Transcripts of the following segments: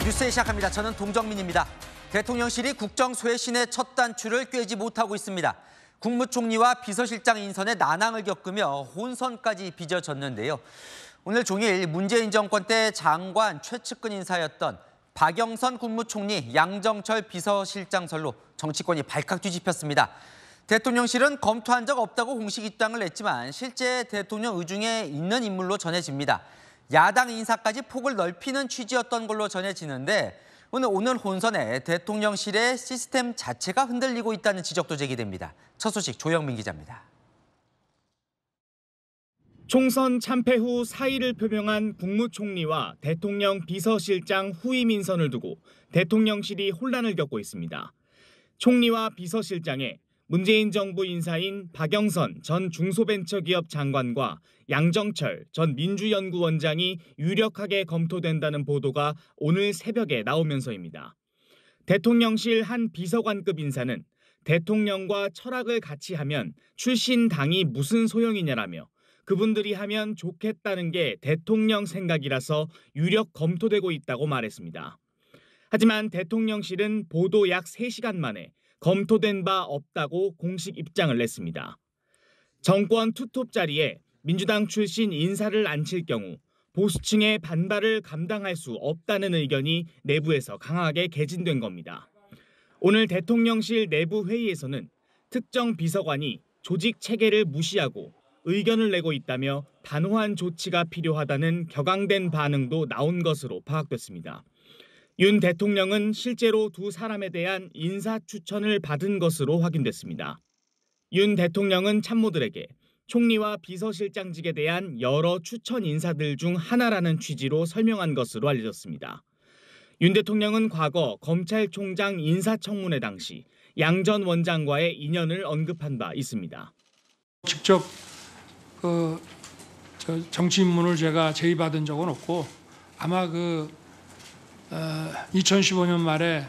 뉴스에 시작합니다. 저는 동정민입니다. 대통령실이 국정쇄신의 첫 단추를 꿰지 못하고 있습니다. 국무총리와 비서실장 인선에 난항을 겪으며 혼선까지 빚어졌는데요. 오늘 종일 문재인 정권 때 장관 최측근 인사였던 박영선 국무총리, 양정철 비서실장설로 정치권이 발칵 뒤집혔습니다. 대통령실은 검토한 적 없다고 공식 입장을 냈지만 실제 대통령 의중에 있는 인물로 전해집니다. 야당 인사까지 폭을 넓히는 취지였던 걸로 전해지는데 오늘 혼선에 대통령실의 시스템 자체가 흔들리고 있다는 지적도 제기됩니다. 첫 소식 조영민 기자입니다. 총선 참패 후 사의를 표명한 국무총리와 대통령 비서실장 후임 인선을 두고 대통령실이 혼란을 겪고 있습니다. 총리와 비서실장에 문재인 정부 인사인 박영선 전 중소벤처기업 장관과 양정철 전 민주연구원장이 유력하게 검토된다는 보도가 오늘 새벽에 나오면서입니다. 대통령실 한 비서관급 인사는 대통령과 철학을 같이 하면 출신 당이 무슨 소용이냐라며 그분들이 하면 좋겠다는 게 대통령 생각이라서 유력 검토되고 있다고 말했습니다. 하지만 대통령실은 보도 약 3시간 만에 검토된 바 없다고 공식 입장을 냈습니다. 정권 투톱 자리에 민주당 출신 인사를 앉힐 경우 보수층의 반발을 감당할 수 없다는 의견이 내부에서 강하게 개진된 겁니다. 오늘 대통령실 내부 회의에서는 특정 비서관이 조직 체계를 무시하고 의견을 내고 있다며 단호한 조치가 필요하다는 격앙된 반응도 나온 것으로 파악됐습니다. 윤 대통령은 실제로 두 사람에 대한 인사 추천을 받은 것으로 확인됐습니다. 윤 대통령은 참모들에게 총리와 비서실장직에 대한 여러 추천 인사들 중 하나라는 취지로 설명한 것으로 알려졌습니다. 윤 대통령은 과거 검찰총장 인사청문회 당시 양 전 원장과의 인연을 언급한 바 있습니다. 직접 정치 입문을 제가 제의받은 적은 없고 아마 2015년 말에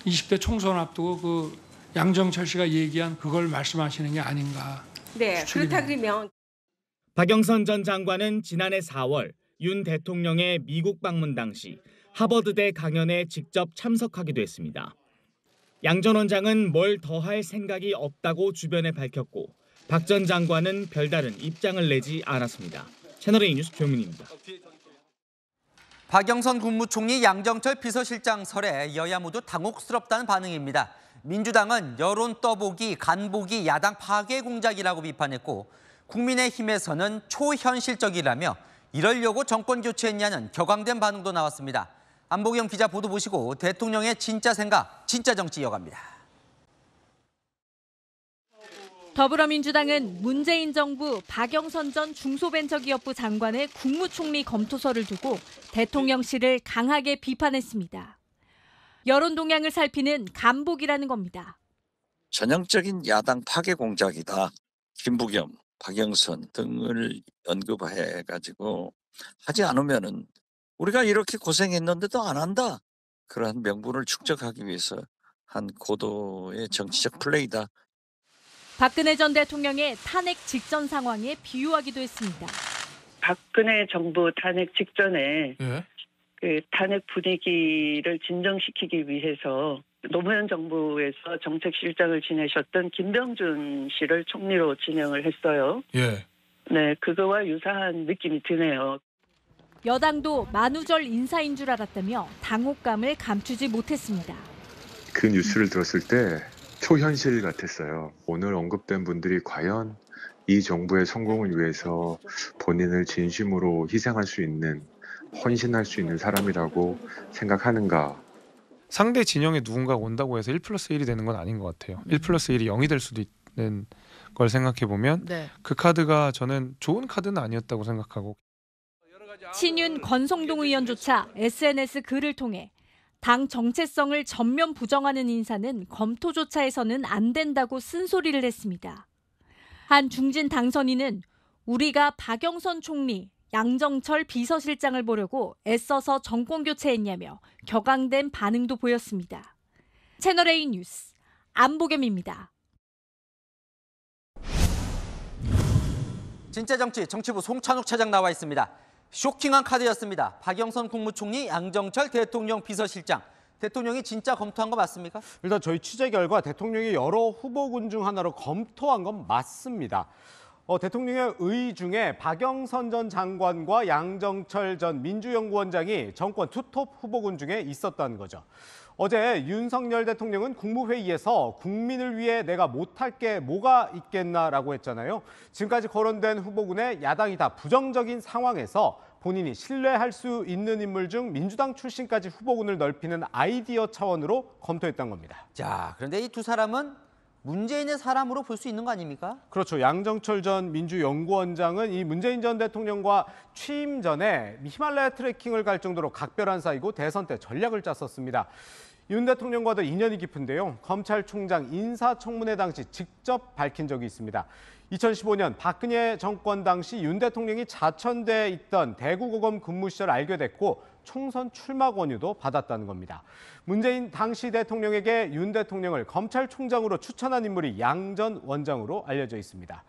20대 총선 앞두고 양정철 씨가 얘기한 그걸 말씀하시는 게 아닌가. 네, 그렇다 그러면 박영선 전 장관은 지난해 4월 윤 대통령의 미국 방문 당시 하버드대 강연에 직접 참석하기도 했습니다. 양 전 원장은 뭘 더할 생각이 없다고 주변에 밝혔고 박 전 장관은 별다른 입장을 내지 않았습니다. 채널A 뉴스 조영민입니다. 박영선 국무총리, 양정철 비서실장 설에 여야 모두 당혹스럽다는 반응입니다. 민주당은 여론 떠보기, 간보기, 야당 파괴 공작이라고 비판했고 국민의힘에서는 초현실적이라며 이러려고 정권 교체했냐는 격앙된 반응도 나왔습니다. 안보경 기자 보도 보시고 대통령의 진짜 생각, 진짜 정치 이어갑니다. 더불어민주당은 문재인 정부 박영선 전 중소벤처기업부 장관의 국무총리 검토서를 두고 대통령실을 강하게 비판했습니다. 여론 동향을 살피는 간보기라는 겁니다. 전형적인 야당 파괴 공작이다. 김부겸, 박영선 등을 언급해가지고 하지 않으면은 우리가 이렇게 고생했는데도 안 한다. 그러한 명분을 축적하기 위해서 한 고도의 정치적 플레이다. 박근혜 전 대통령의 탄핵 직전 상황에 비유하기도 했습니다. 박근혜 정부 탄핵 직전에 예? 그 탄핵 분위기를 진정시키기 위해서 노무현 정부에서 정책실장을 지내셨던 김병준 씨를 총리로 지명을 했어요. 예. 네, 그거와 유사한 느낌이 드네요. 여당도 만우절 인사인 줄 알았다며 당혹감을 감추지 못했습니다. 그 뉴스를 들었을 때 초현실 같았어요. 오늘 언급된 분들이 과연 이 정부의 성공을 위해서 본인을 진심으로 희생할 수 있는, 헌신할 수 있는 사람이라고 생각하는가. 상대 진영에 누군가가 온다고 해서 1+1이 되는 건 아닌 것 같아요. 1+1이 0이 될 수도 있는 걸 생각해보면 그 카드가 저는 좋은 카드는 아니었다고 생각하고. 친윤 권성동 의원조차 SNS 글을 통해 당 정체성을 전면 부정하는 인사는 검토조차 해서는 안 된다고 쓴소리를 했습니다. 한 중진 당선인은 우리가 박영선 총리, 양정철 비서실장을 보려고 애써서 정권 교체했냐며 격앙된 반응도 보였습니다. 채널A 뉴스 안보겸입니다. 진짜 정치, 정치부 송찬욱 차장 나와 있습니다. 쇼킹한 카드였습니다. 박영선 국무총리, 양정철 대통령 비서실장. 대통령이 진짜 검토한 거 맞습니까? 일단 저희 취재 결과 대통령이 여러 후보군 중 하나로 검토한 건 맞습니다. 대통령의 의 중에 박영선 전 장관과 양정철 전 민주연구원장이 정권 투톱 후보군 중에 있었다는 거죠. 어제 윤석열 대통령은 국무회의에서 국민을 위해 내가 못할 게 뭐가 있겠나라고 했잖아요. 지금까지 거론된 후보군에 야당이 다 부정적인 상황에서 본인이 신뢰할 수 있는 인물 중 민주당 출신까지 후보군을 넓히는 아이디어 차원으로 검토했던 겁니다. 자, 그런데 이 두 사람은 문재인의 사람으로 볼 수 있는 거 아닙니까? 그렇죠. 양정철 전 민주연구원장은 이 문재인 전 대통령과 취임 전에 히말라야 트레킹을 갈 정도로 각별한 사이고 대선 때 전략을 짰었습니다. 윤 대통령과도 인연이 깊은데요. 검찰총장 인사청문회 당시 직접 밝힌 적이 있습니다. 2015년 박근혜 정권 당시 윤 대통령이 자천돼 있던 대구고검 근무 시절 알게 됐고 총선 출마 권유도 받았다는 겁니다. 문재인 당시 대통령에게 윤 대통령을 검찰총장으로 추천한 인물이 양 전 원장으로 알려져 있습니다.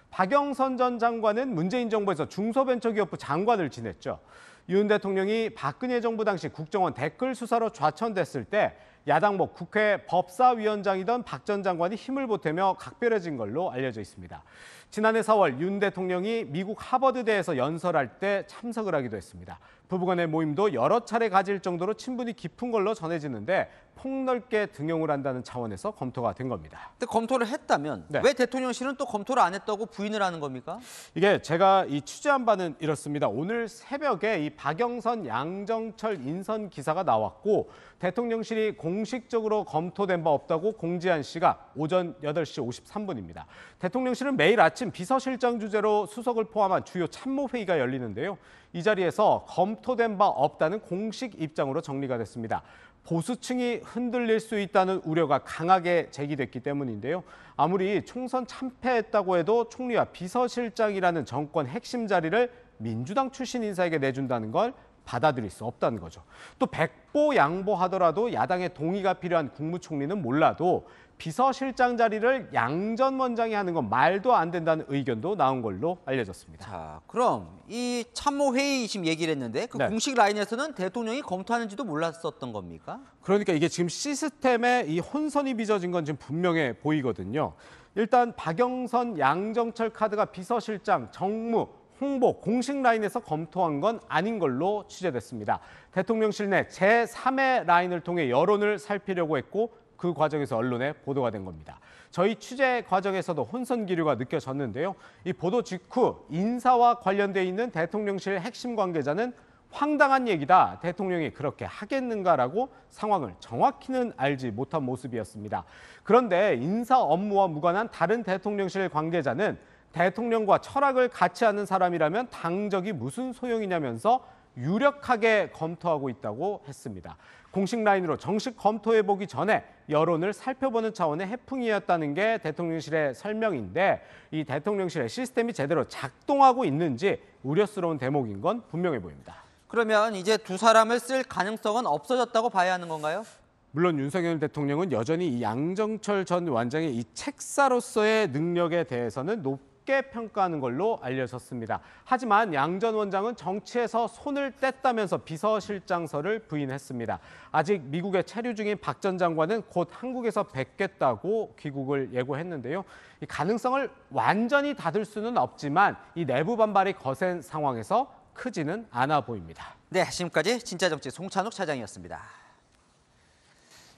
박영선 전 장관은 문재인 정부에서 중소벤처기업부 장관을 지냈죠. 윤 대통령이 박근혜 정부 당시 국정원 댓글 수사로 좌천됐을 때 야당목 국회 법사위원장이던 박 전 장관이 힘을 보태며 각별해진 걸로 알려져 있습니다. 지난해 4월 윤 대통령이 미국 하버드대에서 연설할 때 참석을 하기도 했습니다. 부부간의 모임도 여러 차례 가질 정도로 친분이 깊은 걸로 전해지는데 폭넓게 등용을 한다는 차원에서 검토가 된 겁니다. 근데 검토를 했다면 왜 대통령실은 또 검토를 안 했다고 부인을 하는 겁니까? 이게 제가 이 취재한 바는 이렇습니다. 오늘 새벽에 이 박영선, 양정철 인선 기사가 나왔고 대통령실이 공식적으로 검토된 바 없다고 공지한 시각 오전 8시 53분입니다. 대통령실은 매일 아침 비서실장 주재로 수석을 포함한 주요 참모회의가 열리는데요. 이 자리에서 검토된 바 없다는 공식 입장으로 정리가 됐습니다. 보수층이 흔들릴 수 있다는 우려가 강하게 제기됐기 때문인데요. 아무리 총선 참패했다고 해도 총리와 비서실장이라는 정권 핵심 자리를 민주당 출신 인사에게 내준다는 걸 받아들일 수 없다는 거죠. 또 백보 양보하더라도 야당의 동의가 필요한 국무총리는 몰라도 비서실장 자리를 양 전 원장이 하는 건 말도 안 된다는 의견도 나온 걸로 알려졌습니다. 자, 그럼 이 참모회의 지금 얘기를 했는데 그 공식 라인에서는 대통령이 검토하는지도 몰랐었던 겁니까? 그러니까 이게 지금 시스템에 이 혼선이 빚어진 건 지금 분명해 보이거든요. 일단 박영선, 양정철 카드가 비서실장, 정무, 홍보, 공식 라인에서 검토한 건 아닌 걸로 취재됐습니다. 대통령실 내 제3의 라인을 통해 여론을 살피려고 했고 그 과정에서 언론에 보도가 된 겁니다. 저희 취재 과정에서도 혼선 기류가 느껴졌는데요. 이 보도 직후 인사와 관련돼 있는 대통령실 핵심 관계자는 황당한 얘기다. 대통령이 그렇게 하겠는가라고 상황을 정확히는 알지 못한 모습이었습니다. 그런데 인사 업무와 무관한 다른 대통령실 관계자는 대통령과 철학을 같이 하는 사람이라면 당적이 무슨 소용이냐면서 유력하게 검토하고 있다고 했습니다. 공식 라인으로 정식 검토해보기 전에 여론을 살펴보는 차원의 해풍이었다는 게 대통령실의 설명인데 이 대통령실의 시스템이 제대로 작동하고 있는지 우려스러운 대목인 건 분명해 보입니다. 그러면 이제 두 사람을 쓸 가능성은 없어졌다고 봐야 하는 건가요? 물론 윤석열 대통령은 여전히 이 양정철 전 원장의 이 책사로서의 능력에 대해서는 높게 평가하는 걸로 알려졌습니다. 하지만 양 전 원장은 정치에서 손을 뗐다면서 비서실장설을 부인했습니다. 아직 미국에 체류 중인 박 전 장관은 곧 한국에서 뵙겠다고 귀국을 예고했는데요. 이 가능성을 완전히 닫을 수는 없지만 이 내부 반발이 거센 상황에서 크지는 않아 보입니다. 네, 지금까지 진짜정치 송찬욱 차장이었습니다.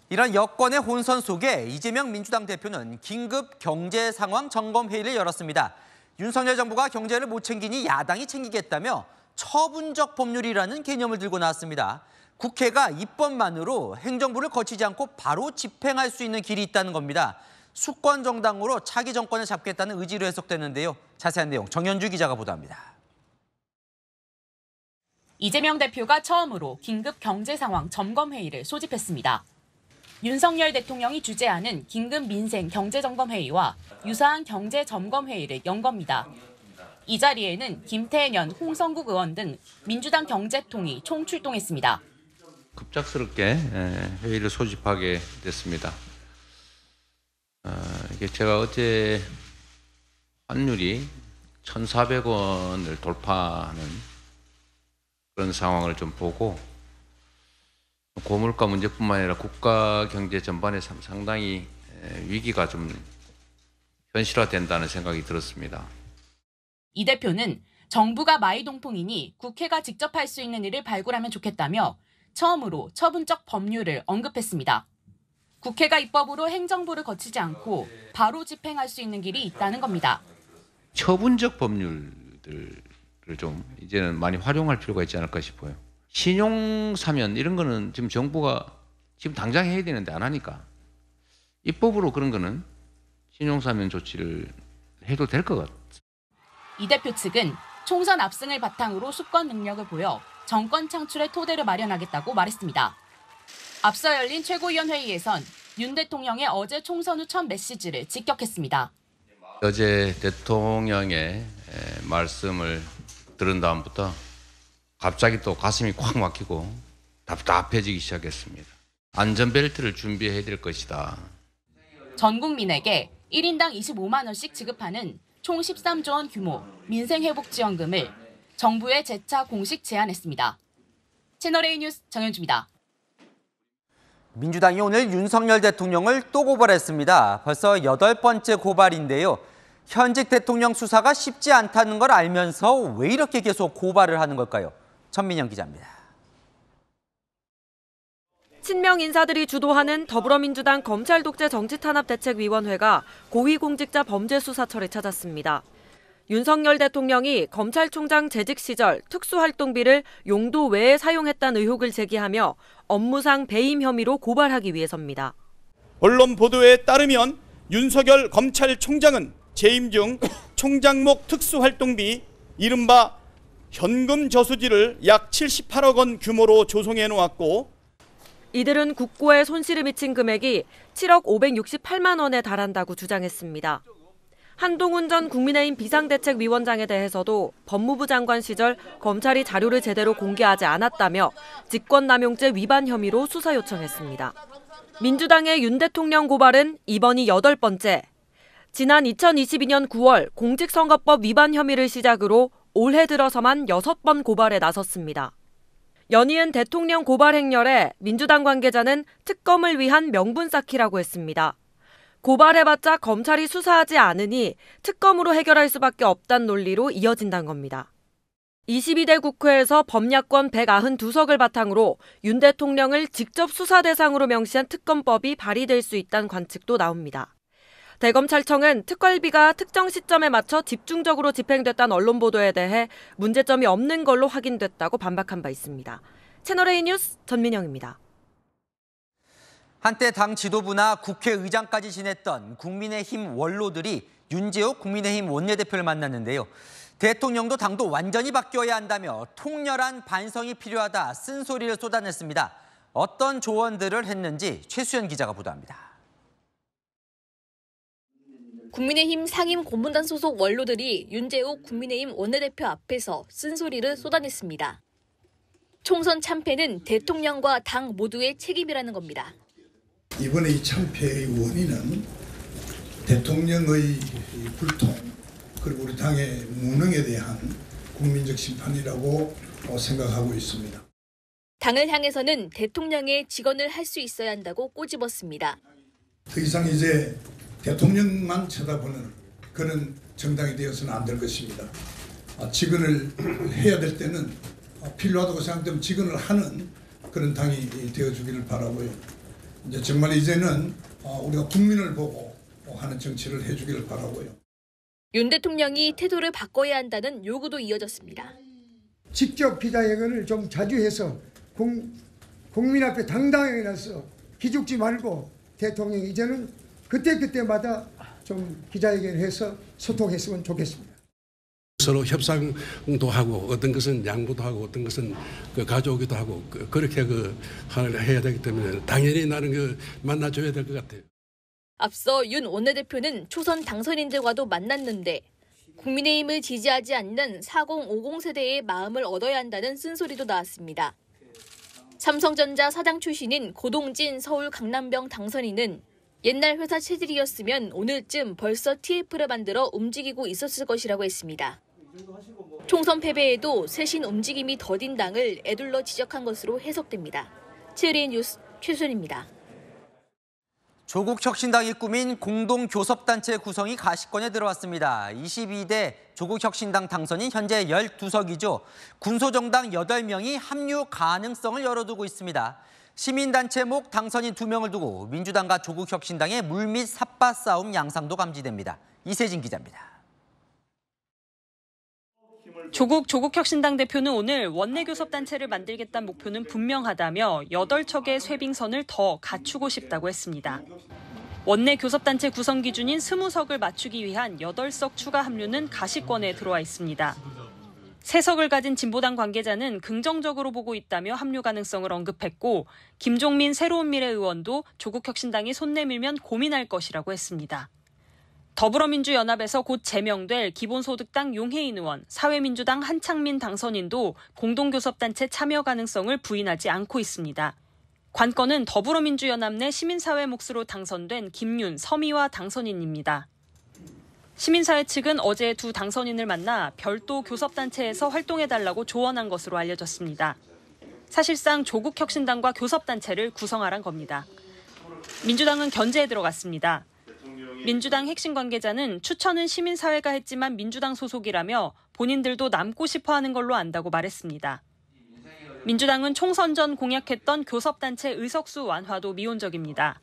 이런 여권의 혼선 속에 이재명 민주당 대표는 긴급 경제 상황 점검 회의를 열었습니다. 윤석열 정부가 경제를 못 챙기니 야당이 챙기겠다며 처분적 법률이라는 개념을 들고 나왔습니다. 국회가 입법만으로 행정부를 거치지 않고 바로 집행할 수 있는 길이 있다는 겁니다. 수권 정당으로 차기 정권을 잡겠다는 의지로 해석되는데요. 자세한 내용 정현주 기자가 보도합니다. 이재명 대표가 처음으로 긴급 경제 상황 점검 회의를 소집했습니다. 윤석열 대통령이 주재하는 긴급 민생 경제점검회의와 유사한 경제점검회의를 연 겁니다. 이 자리에는 김태년, 홍성국 의원 등 민주당 경제통이 총출동했습니다. 급작스럽게 회의를 소집하게 됐습니다. 이게 제가 어제 환율이 1,400원을 돌파하는 그런 상황을 좀 보고 고물가 문제뿐만 아니라 국가 경제 전반에 상당히 위기가 좀 현실화된다는 생각이 들었습니다. 이 대표는 정부가 마이동풍이니 국회가 직접 할 수 있는 일을 발굴하면 좋겠다며 처음으로 처분적 법률을 언급했습니다. 국회가 입법으로 행정부를 거치지 않고 바로 집행할 수 있는 길이 있다는 겁니다. 처분적 법률들을 좀 이제는 많이 활용할 필요가 있지 않을까 싶어요. 신용사면 이런 거는 지금 정부가 지금 당장 해야 되는데 안 하니까 입법으로 그런 거는 신용사면 조치를 해도 될 것 같아요. 이 대표 측은 총선 압승을 바탕으로 수권 능력을 보여 정권 창출의 토대를 마련하겠다고 말했습니다. 앞서 열린 최고위원회의에선 윤 대통령의 어제 총선 후 첫 메시지를 직격했습니다. 어제 대통령의 말씀을 들은 다음부터 갑자기 또 가슴이 꽉 막히고 답답해지기 시작했습니다. 안전벨트를 준비해야 될 것이다. 전 국민에게 1인당 25만 원씩 지급하는 총 13조 원 규모 민생회복지원금을 정부에 재차 공식 제안했습니다. 채널A 뉴스 정현주입니다. 민주당이 오늘 윤석열 대통령을 또 고발했습니다. 벌써 8번째 고발인데요. 현직 대통령 수사가 쉽지 않다는 걸 알면서 왜 이렇게 계속 고발을 하는 걸까요? 천민영 기자입니다. 친명 인사들이 주도하는 더불어민주당 검찰독재정치탄압대책위원회가 고위공직자 범죄수사처를 찾았습니다. 윤석열 대통령이 검찰총장 재직 시절 특수활동비를 용도 외에 사용했다는 의혹을 제기하며 업무상 배임 혐의로 고발하기 위해서입니다. 언론 보도에 따르면 윤석열 검찰총장은 재임 중 총장목 특수활동비 이른바 현금 저수지를 약 78억 원 규모로 조성해 놓았고 이들은 국고에 손실을 미친 금액이 7억 568만 원에 달한다고 주장했습니다. 한동훈 전 국민의힘 비상대책위원장에 대해서도 법무부 장관 시절 검찰이 자료를 제대로 공개하지 않았다며 직권남용죄 위반 혐의로 수사 요청했습니다. 민주당의 윤 대통령 고발은 이번이 8번째. 지난 2022년 9월 공직선거법 위반 혐의를 시작으로 올해 들어서만 6번 고발에 나섰습니다. 연이은 대통령 고발 행렬에 민주당 관계자는 특검을 위한 명분 쌓기라고 했습니다. 고발해봤자 검찰이 수사하지 않으니 특검으로 해결할 수밖에 없다는 논리로 이어진다는 겁니다. 22대 국회에서 범야권 192석을 바탕으로 윤 대통령을 직접 수사 대상으로 명시한 특검법이 발의될 수 있다는 관측도 나옵니다. 대검찰청은 특활비가 특정 시점에 맞춰 집중적으로 집행됐다는 언론 보도에 대해 문제점이 없는 걸로 확인됐다고 반박한 바 있습니다. 채널A 뉴스 전민영입니다. 한때 당 지도부나 국회의장까지 지냈던 국민의힘 원로들이 윤재욱 국민의힘 원내대표를 만났는데요. 대통령도 당도 완전히 바뀌어야 한다며 통렬한 반성이 필요하다 쓴소리를 쏟아냈습니다. 어떤 조언들을 했는지 최수연 기자가 보도합니다. 국민의힘 상임 고문단 소속 원로들이 윤재욱 국민의힘 원내대표 앞에서 쓴소리를 쏟아냈습니다. 총선 참패는 대통령과 당 모두의 책임이라는 겁니다. 이번에 이 참패의 원인은 대통령의 불통 그리고 우리 당의 무능에 대한 국민적 심판이라고 생각하고 있습니다. 당을 향해서는 대통령의 직언을 할 수 있어야 한다고 꼬집었습니다. 더 이상 이제 대통령만 쳐다보는 그런 정당이 되어서는 안 될 것입니다. 직언을 해야 될 때는 필요하다고 생각되면 직언을 하는 그런 당이 되어주기를 바라고요. 이제 정말 이제는 우리가 국민을 보고 하는 정치를 해주기를 바라고요. 윤 대통령이 태도를 바꿔야 한다는 요구도 이어졌습니다. 직접 기자회견을 좀 자주 해서 국민 앞에 당당하게 나서 기죽지 말고 대통령이 이제는 그때마다 좀 기자회견을 해서 소통했으면 좋겠습니다. 서로 협상도 하고 어떤 것은 양보도 하고 어떤 것은 가져오기도 하고 그렇게 해야 되기 때문에 당연히 나는 만나줘야 될 것 같아요. 앞서 윤 원내대표는 초선 당선인들과도 만났는데 국민의힘을 지지하지 않는 4050 세대의 마음을 얻어야 한다는 쓴소리도 나왔습니다. 삼성전자 사장 출신인 고동진 서울 강남병 당선인은 옛날 회사 체질이었으면 오늘쯤 벌써 TF를 만들어 움직이고 있었을 것이라고 했습니다. 총선 패배에도 쇄신 움직임이 더딘 당을 에둘러 지적한 것으로 해석됩니다. 최의린 뉴스 최순입니다. 조국 혁신당이 꾸민 공동교섭단체 구성이 가시권에 들어왔습니다. 22대 조국 혁신당 당선인 현재 12석이죠. 군소정당 8명이 합류 가능성을 열어두고 있습니다. 시민단체 목 당선인 2명을 두고 민주당과 조국 혁신당의 물밑 삿바 싸움 양상도 감지됩니다. 이세진 기자입니다. 조국 혁신당 대표는 오늘 원내교섭단체를 만들겠다는 목표는 분명하다며 8척의 쇄빙선을 더 갖추고 싶다고 했습니다. 원내교섭단체 구성 기준인 20석을 맞추기 위한 8석 추가 합류는 가시권에 들어와 있습니다. 3석을 가진 진보당 관계자는 긍정적으로 보고 있다며 합류 가능성을 언급했고 김종민 새로운 미래 의원도 조국 혁신당이 손 내밀면 고민할 것이라고 했습니다. 더불어민주연합에서 곧 제명될 기본소득당 용혜인 의원, 사회민주당 한창민 당선인도 공동교섭단체 참여 가능성을 부인하지 않고 있습니다. 관건은 더불어민주연합 내 시민사회 몫으로 당선된 김윤, 서미화 당선인입니다. 시민사회 측은 어제 두 당선인을 만나 별도 교섭단체에서 활동해달라고 조언한 것으로 알려졌습니다. 사실상 조국 혁신당과 교섭단체를 구성하란 겁니다. 민주당은 견제에 들어갔습니다. 민주당 핵심 관계자는 추천은 시민사회가 했지만 민주당 소속이라며 본인들도 남고 싶어하는 걸로 안다고 말했습니다. 민주당은 총선 전 공약했던 교섭단체 의석수 완화도 미온적입니다.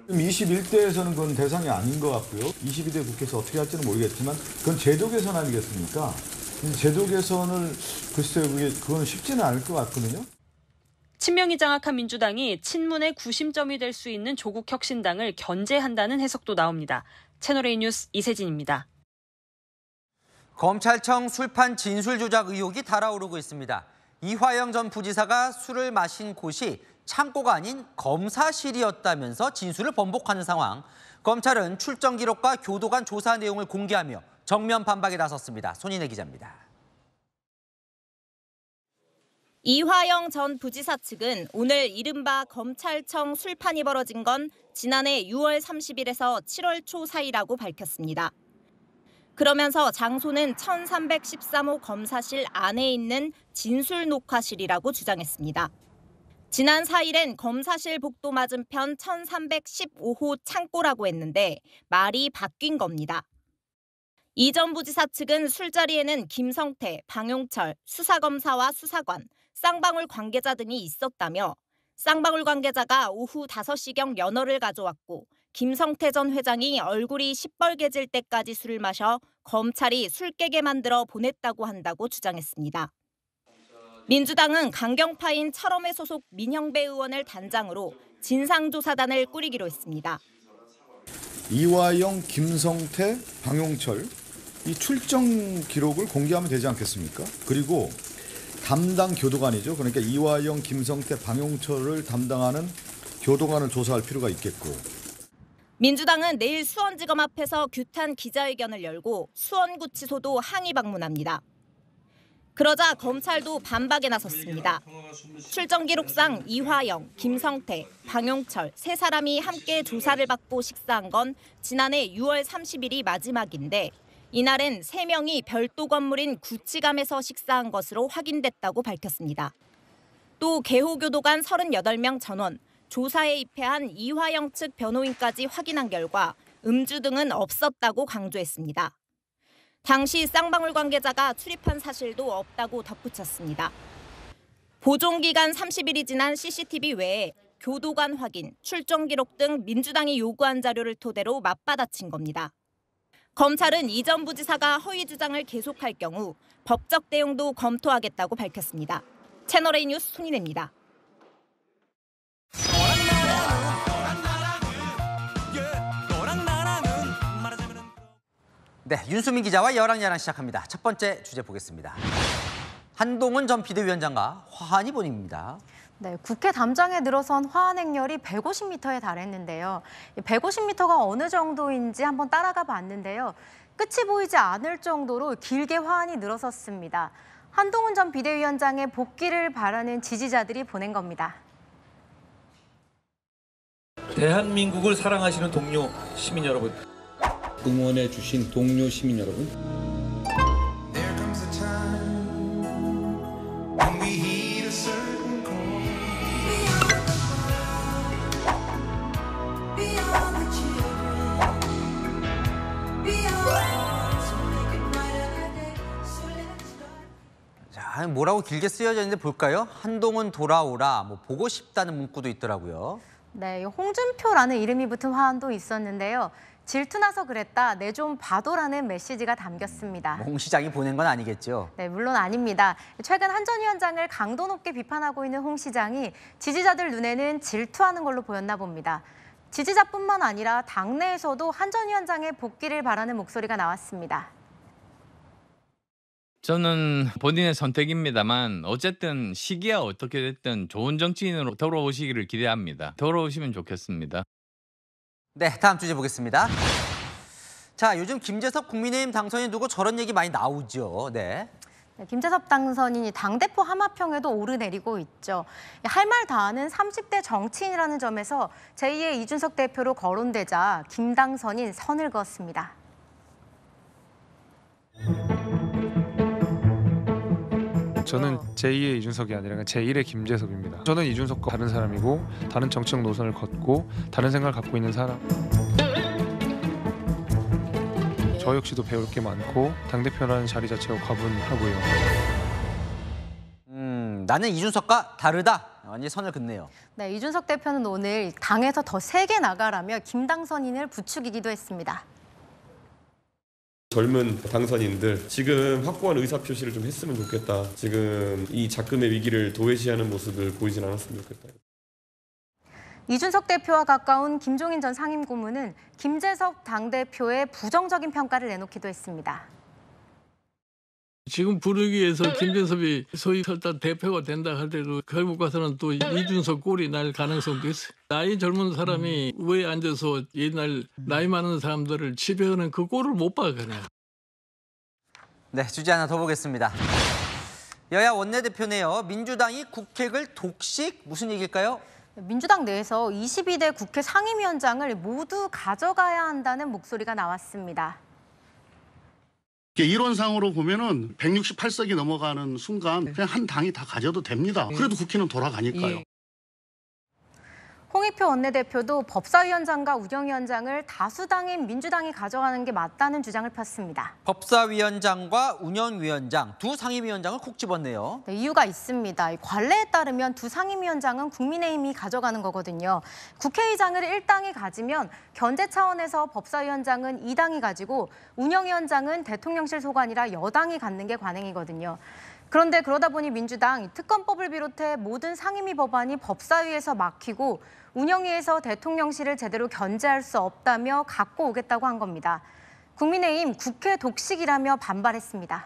21대에서는 그건 대상이 아닌 것 같고요. 22대 국회에서 어떻게 할지는 모르겠지만 그건 제도 개선 아니겠습니까? 제도 개선을 글쎄요, 그건 쉽지는 않을 것 같거든요. 친명이 장악한 민주당이 친문의 구심점이 될 수 있는 조국 혁신당을 견제한다는 해석도 나옵니다. 채널A 뉴스 이세진입니다. 검찰청 술판 진술 조작 의혹이 달아오르고 있습니다. 이화영 전 부지사가 술을 마신 곳이 창고가 아닌 검사실이었다면서 진술을 번복하는 상황. 검찰은 출정 기록과 교도관 조사 내용을 공개하며 정면 반박에 나섰습니다. 손인혜 기자입니다. 이화영 전 부지사 측은 오늘 이른바 검찰청 술판이 벌어진 건 지난해 6월 30일에서 7월 초 사이라고 밝혔습니다. 그러면서 장소는 1313호 검사실 안에 있는 진술 녹화실이라고 주장했습니다. 지난 4일엔 검사실 복도 맞은편 1315호 창고라고 했는데 말이 바뀐 겁니다. 이 전 부지사 측은 술자리에는 김성태, 방용철, 수사검사와 수사관, 쌍방울 관계자 등이 있었다며 쌍방울 관계자가 오후 5시경 연어를 가져왔고 김성태 전 회장이 얼굴이 시뻘개질 때까지 술을 마셔 검찰이 술 깨게 만들어 보냈다고 한다고 주장했습니다. 민주당은 강경파인 철험회 소속 민형배 의원을 단장으로 진상조사단을 꾸리기로 했습니다. 이화영, 김성태, 방용철 이 출정 기록을 공개하면 되지 않겠습니까? 그리고 담당 교도관이죠. 그러니까 이화영, 김성태, 방용철을 담당하는 교도관을 조사할 필요가 있겠고. 민주당은 내일 수원지검 앞에서 규탄 기자회견을 열고 수원구치소도 항의 방문합니다. 그러자 검찰도 반박에 나섰습니다. 출정 기록상 이화영, 김성태, 방용철 세 사람이 함께 조사를 받고 식사한 건 지난해 6월 30일이 마지막인데 이날엔 3명이 별도 건물인 구치감에서 식사한 것으로 확인됐다고 밝혔습니다. 또 개호교도관 38명 전원, 조사에 입회한 이화영 측 변호인까지 확인한 결과 음주 등은 없었다고 강조했습니다. 당시 쌍방울 관계자가 출입한 사실도 없다고 덧붙였습니다. 보존기간 30일이 지난 CCTV 외에 교도관 확인, 출정 기록 등 민주당이 요구한 자료를 토대로 맞받아친 겁니다. 검찰은 이 전 부지사가 허위 주장을 계속할 경우 법적 대응도 검토하겠다고 밝혔습니다. 채널A 뉴스 손인혜입니다. 네, 윤수민 기자와 여랑야랑 시작합니다. 첫 번째 주제 보겠습니다. 한동훈 전 비대위원장과 화환이 본인입니다. 네, 국회 담장에 늘어선 화환 행렬이 150m에 달했는데요. 150m가 어느 정도인지 한번 따라가 봤는데요. 끝이 보이지 않을 정도로 길게 화환이 늘어섰습니다. 한동훈 전 비대위원장의 복귀를 바라는 지지자들이 보낸 겁니다. 대한민국을 사랑하시는 동료 시민 여러분, 응원해 주신 동료 시민 여러분, 뭐라고 길게 쓰여져 있는데 볼까요? 한동훈 돌아오라, 뭐 보고 싶다는 문구도 있더라고요. 네, 홍준표라는 이름이 붙은 화환도 있었는데요. 질투나서 그랬다, 내 좀 봐도라는 메시지가 담겼습니다. 홍 시장이 보낸 건 아니겠죠? 네, 물론 아닙니다. 최근 한 전 위원장을 강도 높게 비판하고 있는 홍 시장이 지지자들 눈에는 질투하는 걸로 보였나 봅니다. 지지자뿐만 아니라 당내에서도 한 전 위원장의 복귀를 바라는 목소리가 나왔습니다. 저는 본인의 선택입니다만 어쨌든 시기야 어떻게 됐든 좋은 정치인으로 돌아오시기를 기대합니다. 돌아오시면 좋겠습니다. 네, 다음 주제 보겠습니다. 자, 요즘 김재섭 국민의힘 당선인 두고 저런 얘기 많이 나오죠. 네. 김재섭 당선인이 당대표 하마평에도 오르내리고 있죠. 할 말 다 하는 30대 정치인이라는 점에서 제2의 이준석 대표로 거론되자 김 당선인 선을 그었습니다. 저는 제2의 이준석이 아니라 제1의 김재섭입니다. 저는 이준석과 다른 사람이고 다른 정치적 노선을 걷고 다른 생각을 갖고 있는 사람. 저 역시도 배울 게 많고 당대표라는 자리 자체가 과분하고요. 나는 이준석과 다르다. 완전히 선을 긋네요. 네, 이준석 대표는 오늘 당에서 더 세게 나가라며 김 당선인을 부추기기도 했습니다. 젊은 당선인들 지금 확고한 의사표시를 좀 했으면 좋겠다. 지금 이 작금의 위기를 도외시하는 모습을 보이진 않았으면 좋겠다. 이준석 대표와 가까운 김종인 전 상임고문은 김재섭 당대표의 부정적인 평가를 내놓기도 했습니다. 지금 분위기에서 김재섭이 소위 설단 대표가 된다 하더라도 결국 가서는 또 이준석 꼴이 날 가능성도 있어요. 나이 젊은 사람이 왜 앉아서 옛날 나이 많은 사람들을 지배하는 그 꼴을 못 봐 그냥. 네, 주제 하나 더 보겠습니다. 여야 원내대표네요. 민주당이 국회를 독식? 무슨 얘기일까요? 민주당 내에서 22대 국회 상임위원장을 모두 가져가야 한다는 목소리가 나왔습니다. 이론상으로 보면은 168석이 넘어가는 순간 그냥 한 당이 다 가져도 됩니다. 그래도 국회는 돌아가니까요. 홍익표 원내대표도 법사위원장과 운영위원장을 다수당인 민주당이 가져가는 게 맞다는 주장을 폈습니다. 법사위원장과 운영위원장, 두 상임위원장을 콕 집었네요. 네, 이유가 있습니다. 관례에 따르면 두 상임위원장은 국민의힘이 가져가는 거거든요. 국회의장을 1당이 가지면 견제 차원에서 법사위원장은 2당이 가지고 운영위원장은 대통령실 소관이라 여당이 갖는 게 관행이거든요. 그런데 그러다 보니 민주당 특검법을 비롯해 모든 상임위 법안이 법사위에서 막히고 운영위에서 대통령실을 제대로 견제할 수 없다며 갖고 오겠다고 한 겁니다. 국민의힘 국회 독식이라며 반발했습니다.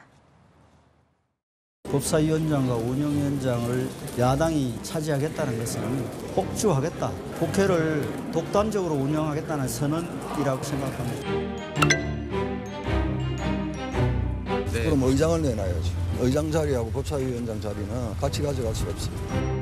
법사위원장과 운영위원장을 야당이 차지하겠다는 것은 폭주하겠다. 국회를 독단적으로 운영하겠다는 선언이라고 생각합니다. 네. 그럼 의장을 내놔야지. 의장 자리하고 법사위원장 자리는 같이 가져갈 수 없습니다.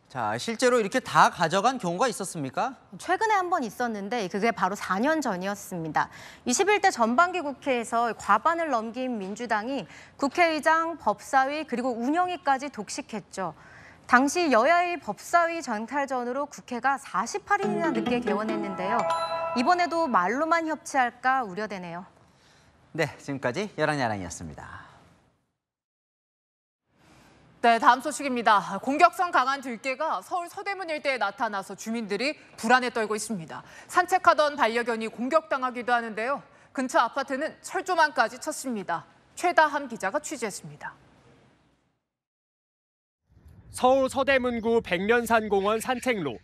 자, 실제로 이렇게 다 가져간 경우가 있었습니까? 최근에 한 번 있었는데 그게 바로 4년 전이었습니다. 21대 전반기 국회에서 과반을 넘긴 민주당이 국회의장, 법사위 그리고 운영위까지 독식했죠. 당시 여야의 법사위 정탈전으로 국회가 48일이나 늦게 개원했는데요. 이번에도 말로만 협치할까 우려되네요. 네, 지금까지 여랑야랑이었습니다. 네, 다음 소식입니다. 공격성 강한 들개가 서울 서대문 일대에 나타나서 주민들이 불안에 떨고 있습니다. 산책하던 반려견이 공격당하기도 하는데요. 근처 아파트는 철조망까지 쳤습니다. 최다함 기자가 취재했습니다. 서울 서대문구 백년산공원 산책로.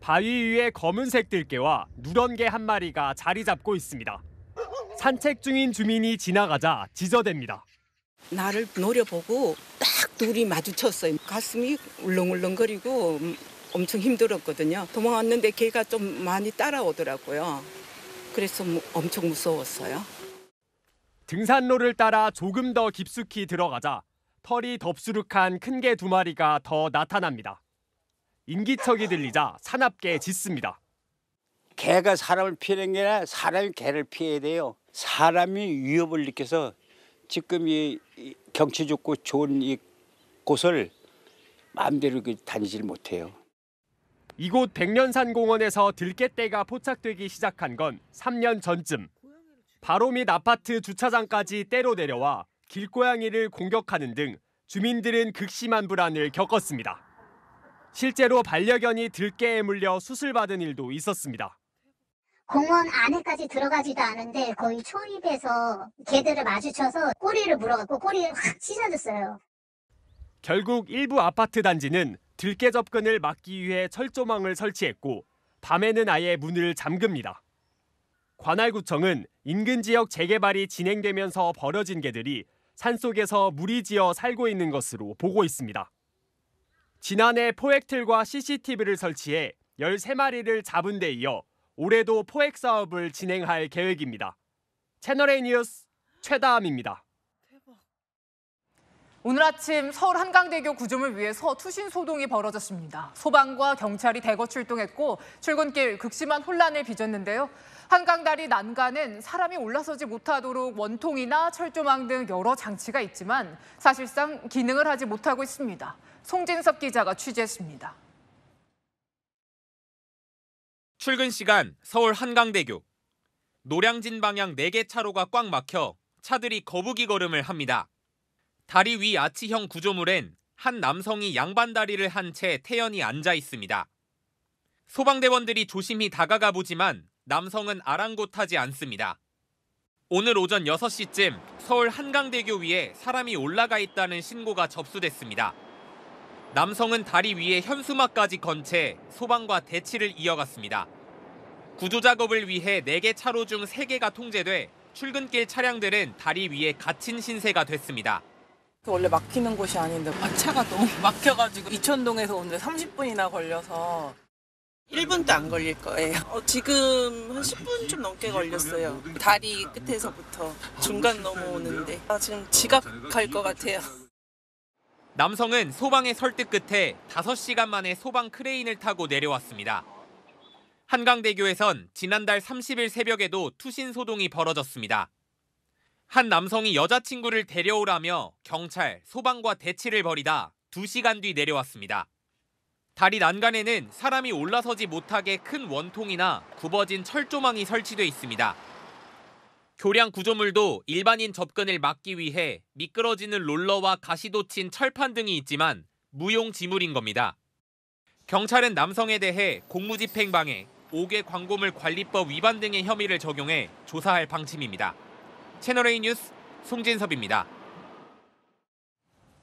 바위 위에 검은색 들개와 누런개 한 마리가 자리 잡고 있습니다. 산책 중인 주민이 지나가자 지저댑니다. 나를 노려보고 딱 둘이 마주쳤어요. 가슴이 울렁울렁거리고 엄청 힘들었거든요. 도망왔는데 걔가 좀 많이 따라오더라고요. 그래서 엄청 무서웠어요. 등산로를 따라 조금 더 깊숙이 들어가자 털이 덥수룩한 큰 개 두 마리가 더 나타납니다. 인기척이 들리자 사납게 짖습니다. 개가 사람을 피하는 게 아니라 사람이 개를 피해야 돼요. 사람이 위협을 느껴서 지금 이 경치 좋고 좋은 이 곳을 마음대로 다니질 못해요. 이곳 백년산공원에서 들개떼가 포착되기 시작한 건 3년 전쯤. 바로 밑 아파트 주차장까지 때로 내려와 길고양이를 공격하는 등 주민들은 극심한 불안을 겪었습니다. 실제로 반려견이 들개에 물려 수술받은 일도 있었습니다. 공원 안에까지 들어가지도 않은데 거의 초입에서 개들을 마주쳐서 꼬리를 물어갖고 꼬리에 확 찢어졌어요. 결국 일부 아파트 단지는 들개 접근을 막기 위해 철조망을 설치했고 밤에는 아예 문을 잠급니다. 관할구청은 인근 지역 재개발이 진행되면서 벌어진 개들이 산속에서 무리지어 살고 있는 것으로 보고 있습니다. 지난해 포획틀과 CCTV를 설치해 13마리를 잡은 데 이어 올해도 포획 사업을 진행할 계획입니다. 채널A 뉴스 최다함입니다. 오늘 아침 서울 한강대교 구조물 위에서 투신 소동이 벌어졌습니다. 소방과 경찰이 대거 출동했고 출근길 극심한 혼란을 빚었는데요. 한강다리 난간엔 사람이 올라서지 못하도록 원통이나 철조망 등 여러 장치가 있지만 사실상 기능을 하지 못하고 있습니다. 송진섭 기자가 취재했습니다. 출근 시간 서울 한강대교. 노량진 방향 4개 차로가 꽉 막혀 차들이 거북이 걸음을 합니다. 다리 위 아치형 구조물엔 한 남성이 양반다리를 한 채 태연히 앉아 있습니다. 소방대원들이 조심히 다가가 보지만 남성은 아랑곳하지 않습니다. 오늘 오전 6시쯤 서울 한강대교 위에 사람이 올라가 있다는 신고가 접수됐습니다. 남성은 다리 위에 현수막까지 건 채 소방과 대치를 이어갔습니다. 구조작업을 위해 4개 차로 중 3개가 통제돼 출근길 차량들은 다리 위에 갇힌 신세가 됐습니다. 원래 막히는 곳이 아닌데 차가 너무 막혀가지고 이천동에서 오는데 30분이나 걸려서 1분도 안 걸릴 거예요. 지금 한 10분 좀 넘게 걸렸어요. 다리 끝에서부터 중간 넘어오는데 지금 지각할 것 같아요. 남성은 소방의 설득 끝에 5시간 만에 소방 크레인을 타고 내려왔습니다. 한강대교에선 지난달 30일 새벽에도 투신 소동이 벌어졌습니다. 한 남성이 여자친구를 데려오라며 경찰, 소방과 대치를 벌이다 2시간 뒤 내려왔습니다. 다리 난간에는 사람이 올라서지 못하게 큰 원통이나 굽어진 철조망이 설치돼 있습니다. 교량 구조물도 일반인 접근을 막기 위해 미끄러지는 롤러와 가시도 친 철판 등이 있지만 무용지물인 겁니다. 경찰은 남성에 대해 공무집행방해, 5개 광고물 관리법 위반 등의 혐의를 적용해 조사할 방침입니다. 채널A 뉴스 송진섭입니다.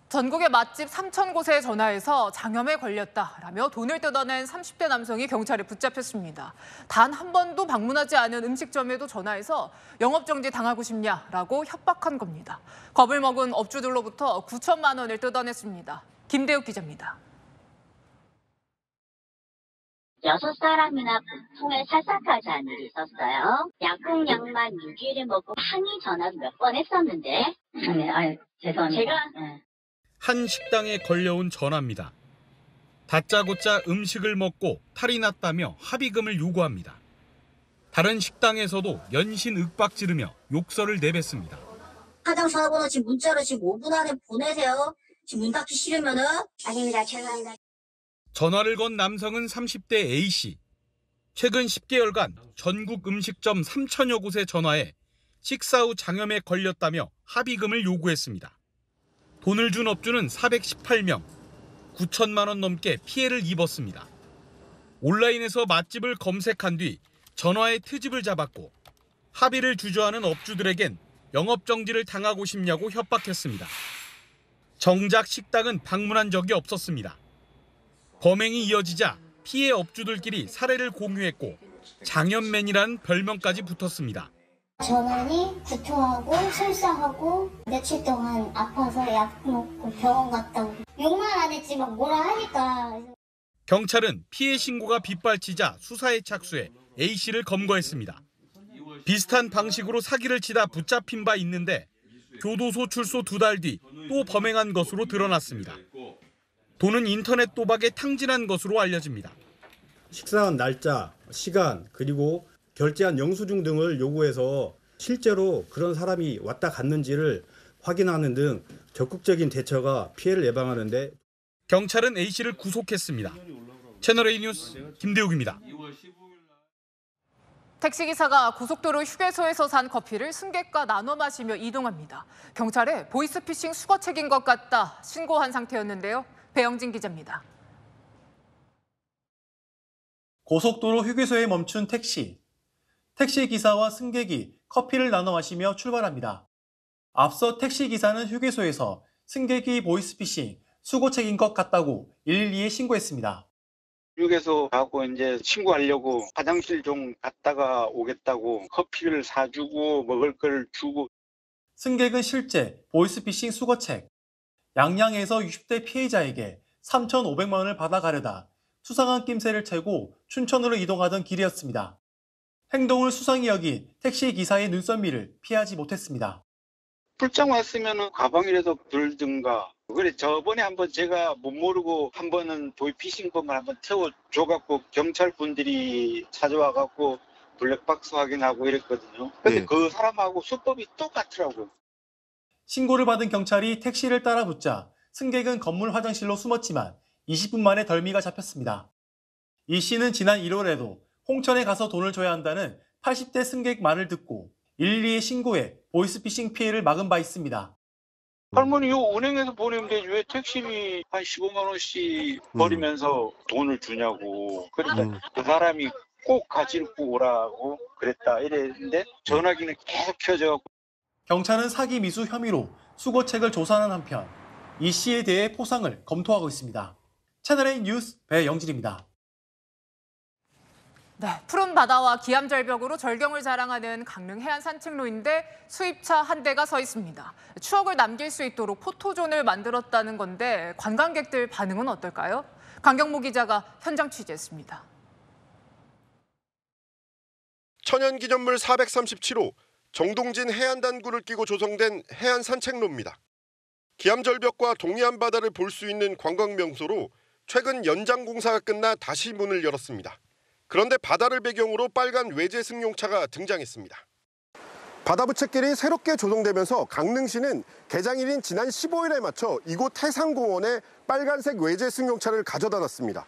전국의 맛집 3,000곳에 전화해서 장염에 걸렸다라며 돈을 뜯어낸 30대 남성이 경찰에 붙잡혔습니다. 단 한 번도 방문하지 않은 음식점에도 전화해서 영업정지 당하고 싶냐라고 협박한 겁니다. 겁을 먹은 업주들로부터 9천만 원을 뜯어냈습니다. 김대욱 기자입니다. 6사람이나 통에 살상까지 한 일이 있었어요. 약국약만 6일을 먹고 항의 전화도 몇 번 했었는데. 네, 죄송합니다. 한 식당에 걸려온 전화입니다. 다짜고짜 음식을 먹고 탈이 났다며 합의금을 요구합니다. 다른 식당에서도 연신 윽박 지르며 욕설을 내뱉습니다. 화장실 하고는 지금 문자로 지금 5분 안에 보내세요. 지금 문 닫기 싫으면은. 아닙니다. 죄송합니다. 전화를 건 남성은 30대 A씨. 최근 10개월간 전국 음식점 3,000여 곳에 전화해 식사 후 장염에 걸렸다며 합의금을 요구했습니다. 돈을 준 업주는 418명, 9천만 원 넘게 피해를 입었습니다. 온라인에서 맛집을 검색한 뒤 전화의 트집을 잡았고 합의를 주저하는 업주들에겐 영업정지를 당하고 싶냐고 협박했습니다. 정작 식당은 방문한 적이 없었습니다. 범행이 이어지자 피해 업주들끼리 사례를 공유했고 장염맨이라는 별명까지 붙었습니다. 전환이 구토하고 설사하고 며칠 동안 아파서 약 먹고 병원 갔다 오고 욕만 안 했지만 뭐라 하니까. 경찰은 피해 신고가 빗발치자 수사에 착수해 A씨를 검거했습니다. 비슷한 방식으로 사기를 치다 붙잡힌 바 있는데 교도소 출소 2달 뒤 또 범행한 것으로 드러났습니다. 돈은 인터넷 도박에 탕진한 것으로 알려집니다. 식사한 날짜, 시간, 그리고 결제한 영수증 등을 요구해서 실제로 그런 사람이 왔다 갔는지를 확인하는 등 적극적인 대처가 피해를 예방하는 데. 경찰은 A씨를 구속했습니다. 채널A 뉴스 김대욱입니다. 택시기사가 고속도로 휴게소에서 산 커피를 승객과 나눠 마시며 이동합니다. 경찰에 보이스피싱 수거책인 것 같다 신고한 상태였는데요. 배영진 기자입니다. 고속도로 휴게소에 멈춘 택시. 택시기사와 승객이 커피를 나눠 마시며 출발합니다. 앞서 택시기사는 휴게소에서 승객이 보이스피싱 수거책인 것 같다고 112에 신고했습니다. 휴게소 가고 이제 신고하려고 화장실 좀 갔다가 오겠다고 커피를 사주고 먹을 걸 주고. 승객은 실제 보이스피싱 수거책, 양양에서 60대 피해자에게 3,500만 원을 받아가려다 수상한 낌새를 채고 춘천으로 이동하던 길이었습니다. 행동을 수상히 여긴 택시기사의 눈썰미를 피하지 못했습니다. 출장 왔으면 가방이라도 들든가. 그래 저번에 한번 제가 못 모르고 한 번은 보이스피싱범을 한번 태워줘갖고 경찰 분들이 찾아와갖고 블랙박스 확인하고 이랬거든요. 근데 그 사람하고 수법이 똑같더라고요. 신고를 받은 경찰이 택시를 따라 붙자 승객은 건물 화장실로 숨었지만 20분 만에 덜미가 잡혔습니다. 이 씨는 지난 1월에도 홍천에 가서 돈을 줘야 한다는 80대 승객 말을 듣고 112에 신고해 보이스피싱 피해를 막은 바 있습니다. 할머니 요 은행에서 보내면 되지 왜 택시비 한 15만 원씩 버리면서 돈을 주냐고. 그러니까 그 사람이 꼭 가지고 오라고 그랬다 이랬는데 전화기는 계속 켜져갖고. 경찰은 사기 미수 혐의로 수거책을 조사하는 한편 이 씨에 대해 포상을 검토하고 있습니다. 채널A 뉴스 배영진입니다. 네, 푸른 바다와 기암절벽으로 절경을 자랑하는 강릉 해안 산책로인데 수입차 한 대가 서 있습니다. 추억을 남길 수 있도록 포토존을 만들었다는 건데 관광객들 반응은 어떨까요? 강경모 기자가 현장 취재했습니다. 천연기념물 437호 정동진 해안단구를 끼고 조성된 해안 산책로입니다. 기암절벽과 동해안 바다를 볼 수 있는 관광명소로 최근 연장 공사가 끝나 다시 문을 열었습니다. 그런데 바다를 배경으로 빨간 외제 승용차가 등장했습니다. 바다부채길이 새롭게 조성되면서 강릉시는 개장일인 지난 15일에 맞춰 이곳 태상공원에 빨간색 외제 승용차를 가져다 놨습니다.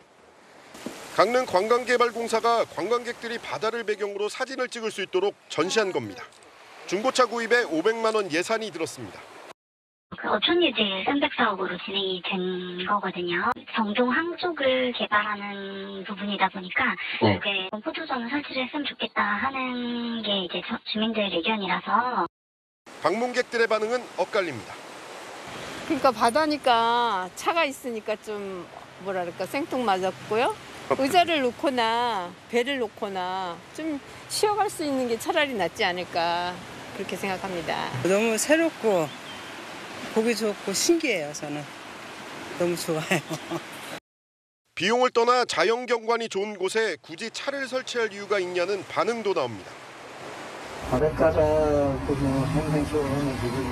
강릉 관광개발공사가 관광객들이 바다를 배경으로 사진을 찍을 수 있도록 전시한 겁니다. 중고차 구입에 500만 원 예산이 들었습니다. 어촌유지 300사업으로 진행이 된 거거든요. 정동항 쪽을 개발하는 부분이다 보니까 그게 포토존을 설치를 했으면 좋겠다 하는 게 이제 주민들 의견이라서. 방문객들의 반응은 엇갈립니다. 그러니까 바다니까 차가 있으니까 좀 뭐랄까 생뚱맞았고요. 의자를 놓거나 배를 놓거나 좀 쉬어갈 수 있는 게 차라리 낫지 않을까 그렇게 생각합니다. 너무 새롭고 보기 좋고 신기해요. 저는 너무 좋아요. 비용을 떠나 자연경관이 좋은 곳에 굳이 차를 설치할 이유가 있냐는 반응도 나옵니다. 바닷가가 행성쇼는 지금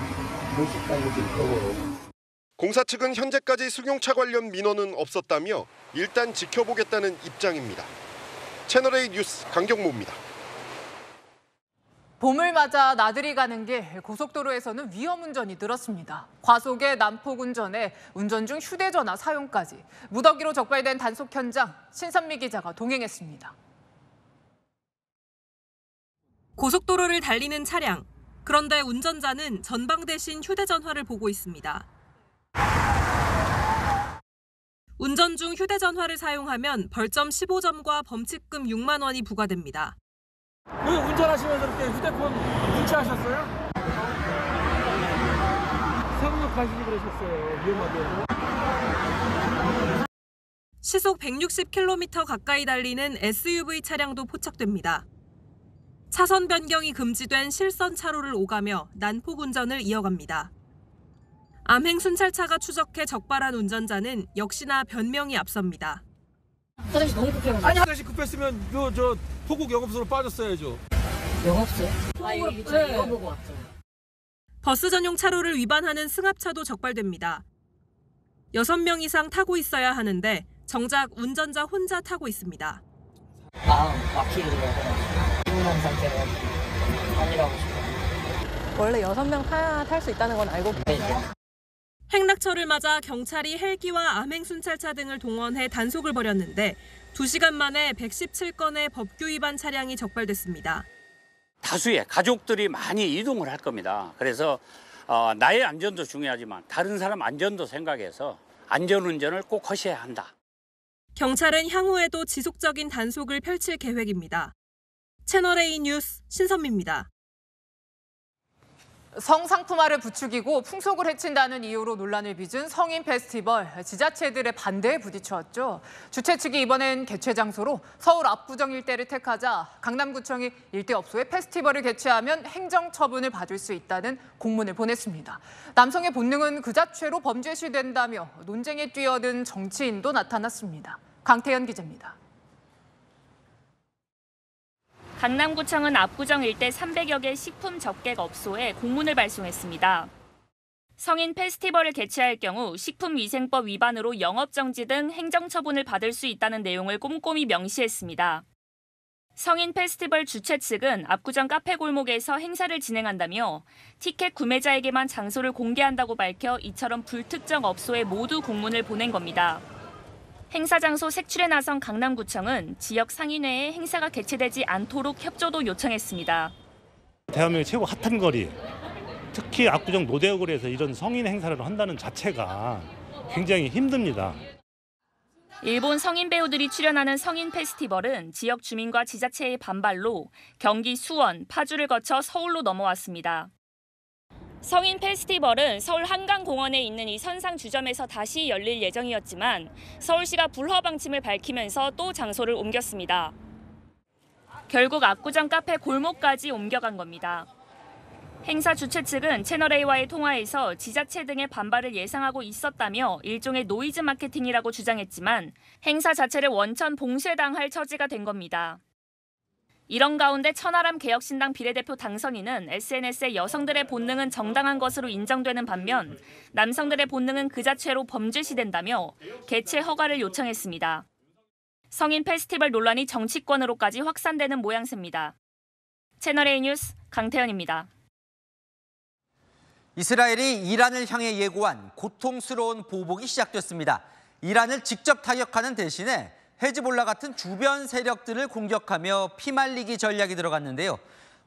2시까지 될 거고. 공사 측은 현재까지 승용차 관련 민원은 없었다며 일단 지켜보겠다는 입장입니다. 채널A 뉴스 강경모입니다. 봄을 맞아 나들이 가는 길, 고속도로에서는 위험운전이 늘었습니다. 과속에 난폭운전에 운전 중 휴대전화 사용까지. 무더기로 적발된 단속 현장, 신선미 기자가 동행했습니다. 고속도로를 달리는 차량. 그런데 운전자는 전방 대신 휴대전화를 보고 있습니다. 운전 중 휴대전화를 사용하면 벌점 15점과 범칙금 6만 원이 부과됩니다. 왜 운전하시면서 이렇게 휴대폰 분치하셨어요? 세우역 가시지 그러셨어요. 위험하게. 시속 160km 가까이 달리는 SUV 차량도 포착됩니다. 차선 변경이 금지된 실선 차로를 오가며 난폭 운전을 이어갑니다. 암행 순찰차가 추적해 적발한 운전자는 역시나 변명이 앞섭니다. 화장실 너무 급해요. 아니 화장실 급했으면 저 포국 영업소로 빠졌어야죠. 영업소? 이거 보고 왔죠. 버스 전용 차로를 위반하는 승합차도 적발됩니다. 6명 이상 타고 있어야 하는데 정작 운전자 혼자 타고 있습니다. 막히게 피곤한 상태로 아니라고 싶어요. 원래 6명 탈 수 있다는 건 알고 계세요? 행락철을 맞아 경찰이 헬기와 암행순찰차 등을 동원해 단속을 벌였는데 2시간 만에 117건의 법규 위반 차량이 적발됐습니다. 다수의 가족들이 많이 이동을 할 겁니다. 그래서 나의 안전도 중요하지만 다른 사람 안전도 생각해서 안전운전을 꼭 하셔야 한다. 경찰은 향후에도 지속적인 단속을 펼칠 계획입니다. 채널A 뉴스 신선미입니다. 성상품화를 부추기고 풍속을 해친다는 이유로 논란을 빚은 성인 페스티벌, 지자체들의 반대에 부딪혔죠. 주최 측이 이번엔 개최 장소로 서울 압구정 일대를 택하자 강남구청이 일대 업소에 페스티벌을 개최하면 행정처분을 받을 수 있다는 공문을 보냈습니다. 남성의 본능은 그 자체로 범죄시된다며 논쟁에 뛰어든 정치인도 나타났습니다. 강태현 기자입니다. 강남구청은 압구정 일대 300여 개 식품 접객 업소에 공문을 발송했습니다. 성인 페스티벌을 개최할 경우 식품위생법 위반으로 영업정지 등 행정처분을 받을 수 있다는 내용을 꼼꼼히 명시했습니다. 성인 페스티벌 주최 측은 압구정 카페 골목에서 행사를 진행한다며 티켓 구매자에게만 장소를 공개한다고 밝혀 이처럼 불특정 업소에 모두 공문을 보낸 겁니다. 행사 장소 색출에 나선 강남구청은 지역 상인회에 행사가 개최되지 않도록 협조도 요청했습니다. 대한민국 최고 핫한 거리, 특히 압구정 노대역을에서 이런 성인 행사를 한다는 자체가 굉장히 힘듭니다. 일본 성인 배우들이 출연하는 성인 페스티벌은 지역 주민과 지자체의 반발로 경기 수원, 파주를 거쳐 서울로 넘어왔습니다. 성인 페스티벌은 서울 한강공원에 있는 이 선상 주점에서 다시 열릴 예정이었지만 서울시가 불허 방침을 밝히면서 또 장소를 옮겼습니다. 결국 압구정 카페 골목까지 옮겨간 겁니다. 행사 주최 측은 채널A와의 통화에서 지자체 등의 반발을 예상하고 있었다며 일종의 노이즈 마케팅이라고 주장했지만 행사 자체를 원천 봉쇄당할 처지가 된 겁니다. 이런 가운데 천하람 개혁신당 비례대표 당선인은 SNS에 여성들의 본능은 정당한 것으로 인정되는 반면 남성들의 본능은 그 자체로 범죄시된다며 개최 허가를 요청했습니다. 성인 페스티벌 논란이 정치권으로까지 확산되는 모양새입니다. 채널A 뉴스 강태현입니다. 이스라엘이 이란을 향해 예고한 고통스러운 보복이 시작됐습니다. 이란을 직접 타격하는 대신에 헤즈볼라 같은 주변 세력들을 공격하며 피말리기 전략이 들어갔는데요.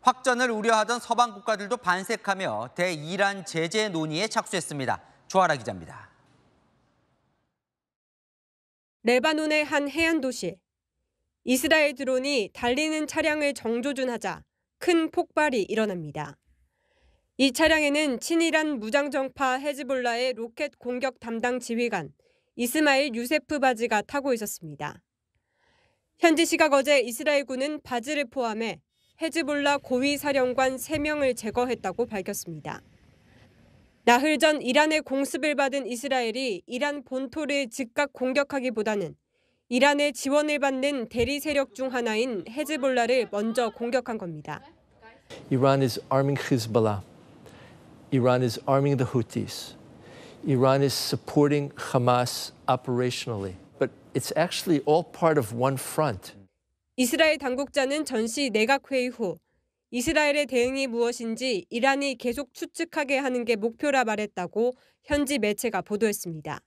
확전을 우려하던 서방 국가들도 반색하며 대이란 제재 논의에 착수했습니다. 조아라 기자입니다. 레바논의 한 해안 도시. 이스라엘 드론이 달리는 차량을 정조준하자 큰 폭발이 일어납니다. 이 차량에는 친이란 무장정파 헤즈볼라의 로켓 공격 담당 지휘관 이스마일 유세프 바지가 타고 있었습니다. 현지 시각 어제 이스라엘군은 바지를 포함해 헤즈볼라 고위 사령관 3명을 제거했다고 밝혔습니다. 나흘 전 이란의 공습을 받은 이스라엘이 이란 본토를 즉각 공격하기보다는 이란의 지원을 받는 대리 세력 중 하나인 헤즈볼라를 먼저 공격한 겁니다. Iran is arming Hezbollah. Iran is arming the Houthis. Iran is supporting Hamas operationally, but it's actually all part of one front. 이스라엘 당국자는 전시 내각회의 후 이스라엘의 대응이 무엇인지 이란이 계속 추측하게 하는 게 목표라 말했다고 현지 매체가 보도했습니다.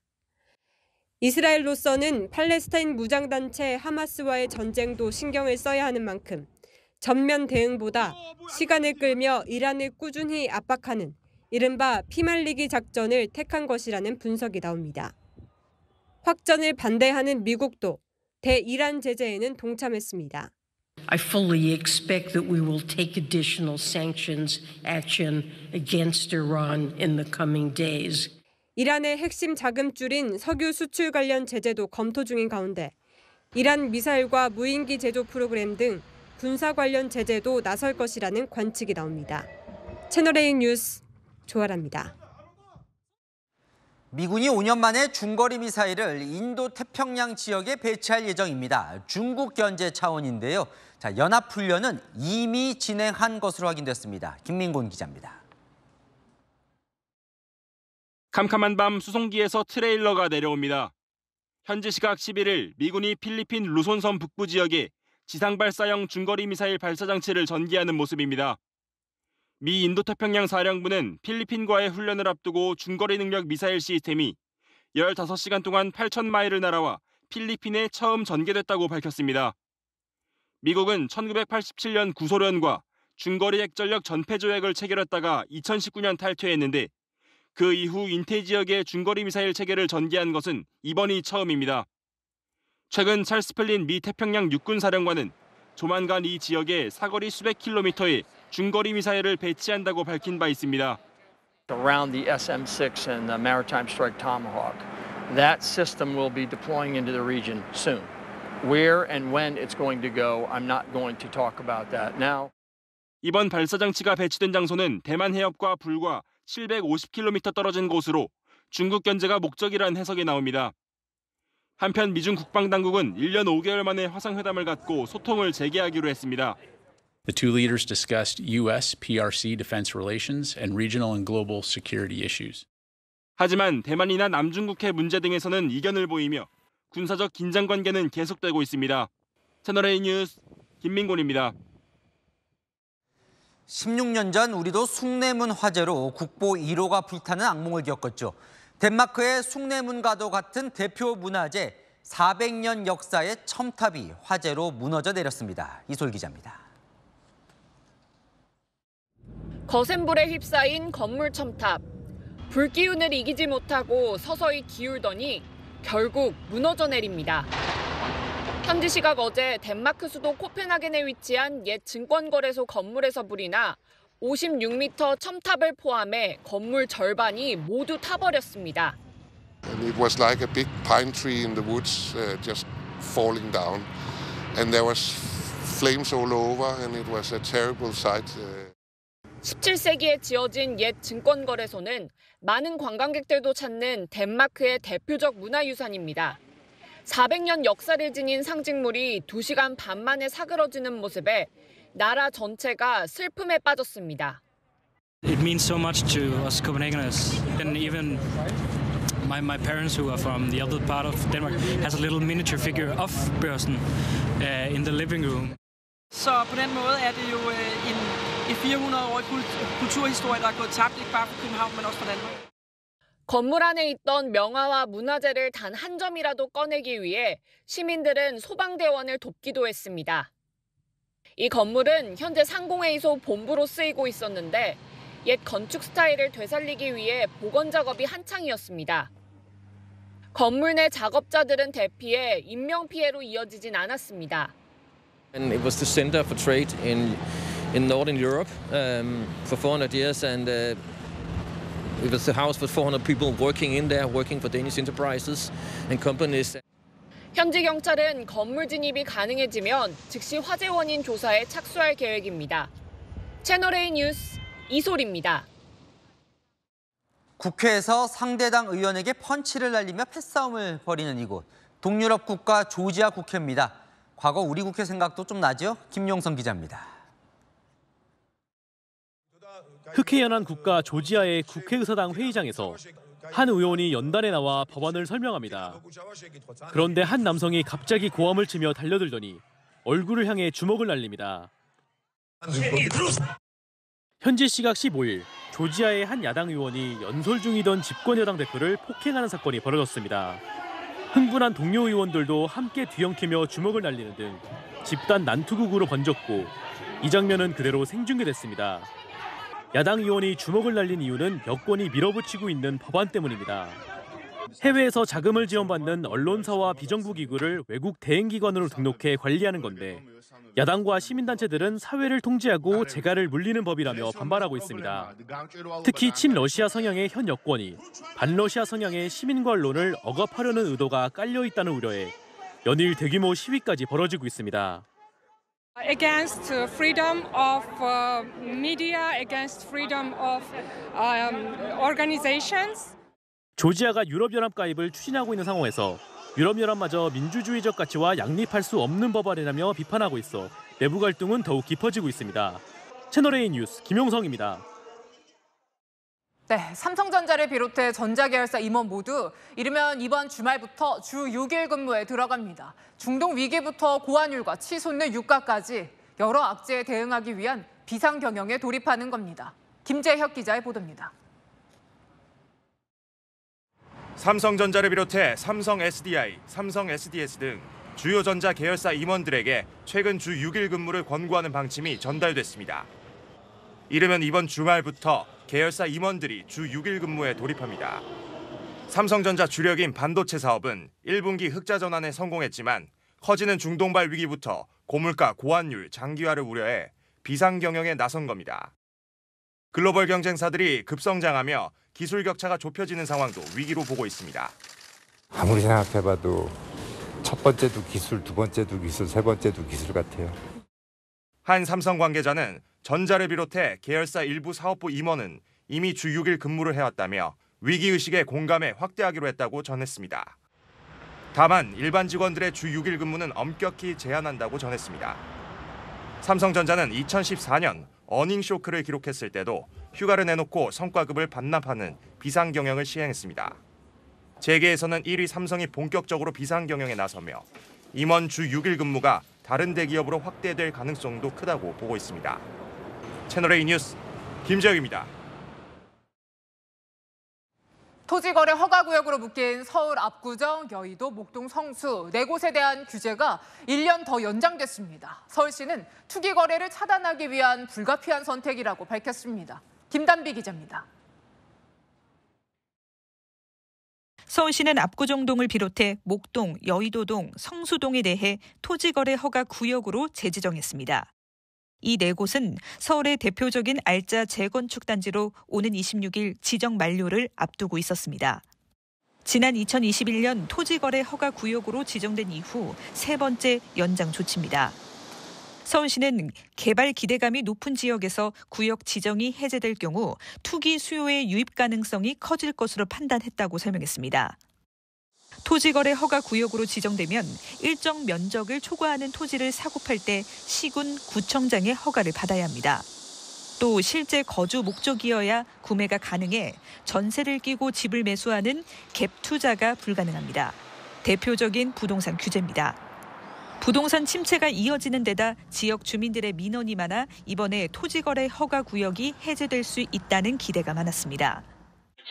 이스라엘로서는 팔레스타인 무장단체 하마스와의 전쟁도 신경을 써야 하는 만큼 전면 대응보다 시간을 끌며 이란을 꾸준히 압박하는 이른바 피말리기 작전을 택한 것이라는 분석이 나옵니다. 확전을 반대하는 미국도 대이란 제재에는 동참했습니다. I fully expect that we will take additional sanctions action against Iran in the coming days. 이란의 핵심 자금줄인 석유 수출 관련 제재도 검토 중인 가운데 이란 미사일과 무인기 제조 프로그램 등 군사 관련 제재도 나설 것이라는 관측이 나옵니다. 채널A 뉴스 조아라입니다. 미군이 5년 만에 중거리 미사일을 인도 태평양 지역에 배치할 예정입니다. 중국 견제 차원인데요. 자, 연합훈련은 이미 진행한 것으로 확인됐습니다. 김민곤 기자입니다. 캄캄한 밤 수송기에서 트레일러가 내려옵니다. 현지 시각 11일 미군이 필리핀 루손섬 북부 지역에 지상 발사형 중거리 미사일 발사 장치를 전개하는 모습입니다. 미 인도태평양 사령부는 필리핀과의 훈련을 앞두고 중거리 능력 미사일 시스템이 15시간 동안 8,000마일을 날아와 필리핀에 처음 전개됐다고 밝혔습니다. 미국은 1987년 구소련과 중거리 핵전력 전폐 조약을 체결했다가 2019년 탈퇴했는데 그 이후 인태 지역에 중거리 미사일 체계를 전개한 것은 이번이 처음입니다. 최근 찰스 플린 미 태평양 육군사령관은 조만간 이 지역에 사거리 수백 킬로미터의 중거리 미사일을 배치한다고 밝힌 바 있습니다. Around the SM-6 and the Maritime Strike Tomahawk, that system will be deploying into the region soon. Where and when it's going to go, I'm not going to talk about that now. 이번 발사장치가 배치된 장소는 대만 해협과 불과 750km 떨어진 곳으로 중국 견제가 목적이라는 해석이 나옵니다. 한편 미중 국방당국은 1년 5개월 만에 화상회담을 갖고 소통을 재개하기로 했습니다. The two leaders discussed U.S. PRC defense relations and regional and global security issues. 하지만 대만이나 남중국해 문제 등에서는 이견을 보이며 군사적 긴장 관계는 계속되고 있습니다. 채널A 뉴스 김민곤입니다. 16년 전 우리도 숭례문 화재로 국보 1호가 불타는 악몽을 겪었죠. 덴마크의 숭례문과도 같은 대표 문화재 400년 역사의 첨탑이 화재로 무너져 내렸습니다. 이솔 기자입니다. 거센 불에 휩싸인 건물 첨탑. 불기운을 이기지 못하고 서서히 기울더니 결국 무너져 내립니다. 현지 시각 어제 덴마크 수도 코펜하겐에 위치한 옛 증권거래소 건물에서 불이 나 56m 첨탑을 포함해 건물 절반이 모두 타버렸습니다. And it was like a big pine tree in the woods just falling down. And there was flames all over and it was a terrible sight. 17세기에 지어진 옛 증권거래소는 많은 관광객들도 찾는 덴마크의 대표적 문화유산입니다. 400년 역사를 지닌 상징물이 2시간 반 만에 사그러지는 모습에 나라 전체가 슬픔에 빠졌습니다. It means so much to us Copenhageners, and even my parents who are from the other part of Denmark has a little miniature figure of Børsen in the living room. Så på den måde er det jo en 400-årig kulturhistorie, der er gået tabt, ikke bare for København, men også for Danmark. 건물 안에 있던 명화와 문화재를 단 한 점이라도 꺼내기 위해 시민들은 소방대원을 돕기도 했습니다. 이 건물은 현재 상공회의소 본부로 쓰이고 있었는데 옛 건축 스타일을 되살리기 위해 복원 작업이 한창이었습니다. 건물 내 작업자들은 대피해 인명피해로 이어지진 않았습니다. And it was the center for trade in Northern Europe for 400 years, and it was a house with 400 people working in there, working for Danish enterprises and companies. 현지 경찰은 건물 진입이 가능해지면 즉시 화재 원인 조사에 착수할 계획입니다. 채널A 뉴스 이솔입니다. 국회에서 상대당 의원에게 펀치를 날리며 패싸움을 벌이는 이곳. 동유럽 국가 조지아 국회입니다. 과거 우리 국회 생각도 좀 나죠? 김용성 기자입니다. 흑해연한 국가 조지아의 국회의사당 회의장에서 한 의원이 연단에 나와 법안을 설명합니다. 그런데 한 남성이 갑자기 고함을 치며 달려들더니 얼굴을 향해 주먹을 날립니다. 현지 시각 15일 조지아의 한 야당 의원이 연설 중이던 집권여당 대표를 폭행하는 사건이 벌어졌습니다. 흥분한 동료 의원들도 함께 뒤엉키며 주먹을 날리는 등 집단 난투극으로 번졌고 이 장면은 그대로 생중계됐습니다. 야당 의원이 주먹을 날린 이유는 여권이 밀어붙이고 있는 법안 때문입니다. 해외에서 자금을 지원받는 언론사와 비정부 기구를 외국 대행기관으로 등록해 관리하는 건데 야당과 시민단체들은 사회를 통제하고 재갈을 물리는 법이라며 반발하고 있습니다. 특히 친러시아 성향의 현 여권이 반러시아 성향의 시민과 언론을 억압하려는 의도가 깔려 있다는 우려에 연일 대규모 시위까지 벌어지고 있습니다. Against freedom of media, against freedom of organizations. 조지아가 유럽연합 가입을 추진하고 있는 상황에서 유럽연합마저 민주주의적 가치와 양립할 수 없는 법안이라며 비판하고 있어 내부 갈등은 더욱 깊어지고 있습니다. 채널A 뉴스 김용성입니다. 네, 삼성전자를 비롯해 전자계열사 임원 모두 이르면 이번 주말부터 주 6일 근무에 들어갑니다. 중동 위기부터 고환율과 치솟는 유가까지 여러 악재에 대응하기 위한 비상경영에 돌입하는 겁니다. 김재혁 기자의 보도입니다. 삼성전자를 비롯해 삼성 SDI, 삼성 SDS 등 주요 전자 계열사 임원들에게 최근 주 6일 근무를 권고하는 방침이 전달됐습니다. 이르면 이번 주말부터 계열사 임원들이 주 6일 근무에 돌입합니다. 삼성전자 주력인 반도체 사업은 1분기 흑자 전환에 성공했지만 커지는 중동발 위기부터 고물가, 고환율, 장기화를 우려해 비상 경영에 나선 겁니다. 글로벌 경쟁사들이 급성장하며 기술 격차가 좁혀지는 상황도 위기로 보고 있습니다. 아무리 생각해봐도 첫 번째도 기술, 두 번째도 기술, 세 번째도 기술 같아요. 한 삼성 관계자는 전자를 비롯해 계열사 일부 사업부 임원은 이미 주 6일 근무를 해왔다며 위기의식에 공감해 확대하기로 했다고 전했습니다. 다만 일반 직원들의 주 6일 근무는 엄격히 제한한다고 전했습니다. 삼성전자는 2014년 어닝 쇼크를 기록했을 때도 휴가를 내놓고 성과급을 반납하는 비상 경영을 시행했습니다. 재계에서는 1위 삼성이 본격적으로 비상 경영에 나서며 임원 주 6일 근무가 다른 대기업으로 확대될 가능성도 크다고 보고 있습니다. 채널A 뉴스 김재혁입니다. 토지거래 허가구역으로 묶인 서울 압구정, 여의도, 목동, 성수 4곳에 대한 규제가 1년 더 연장됐습니다. 서울시는 투기거래를 차단하기 위한 불가피한 선택이라고 밝혔습니다. 김단비 기자입니다. 서울시는 압구정동을 비롯해 목동, 여의도동, 성수동에 대해 토지거래 허가 구역으로 재지정했습니다. 이 4곳은 서울의 대표적인 알짜 재건축 단지로 오는 26일 지정 만료를 앞두고 있었습니다. 지난 2021년 토지거래 허가 구역으로 지정된 이후 3번째 연장 조치입니다. 서울시는 개발 기대감이 높은 지역에서 구역 지정이 해제될 경우 투기 수요의 유입 가능성이 커질 것으로 판단했다고 설명했습니다. 토지거래 허가 구역으로 지정되면 일정 면적을 초과하는 토지를 사고 팔 때 시군 구청장의 허가를 받아야 합니다. 또 실제 거주 목적이어야 구매가 가능해 전세를 끼고 집을 매수하는 갭 투자가 불가능합니다. 대표적인 부동산 규제입니다. 부동산 침체가 이어지는 데다 지역 주민들의 민원이 많아 이번에 토지거래 허가 구역이 해제될 수 있다는 기대가 많았습니다.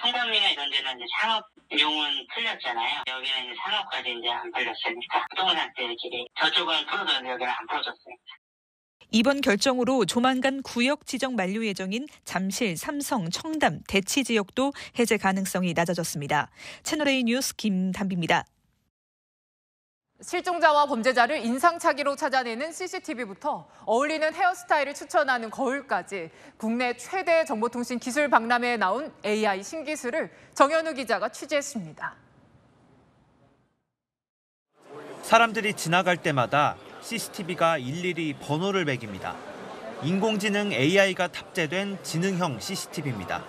성남이나 이런 데는 이제 상업용은 풀렸잖아요. 여기는 이제 상업까지 이제 안 풀렸으니까 부동산들끼리 저쪽은 풀어줬는데 여기는 안 풀어줬으니까. 이번 결정으로 조만간 구역 지정 만료 예정인 잠실, 삼성, 청담, 대치 지역도 해제 가능성이 낮아졌습니다. 채널A 뉴스 김단비입니다. 실종자와 범죄자를 인상착의로 찾아내는 CCTV부터 어울리는 헤어스타일을 추천하는 거울까지 국내 최대 정보통신 기술 박람회에 나온 AI 신기술을 정현우 기자가 취재했습니다. 사람들이 지나갈 때마다 CCTV가 일일이 번호를 매깁니다. 인공지능 AI가 탑재된 지능형 CCTV입니다.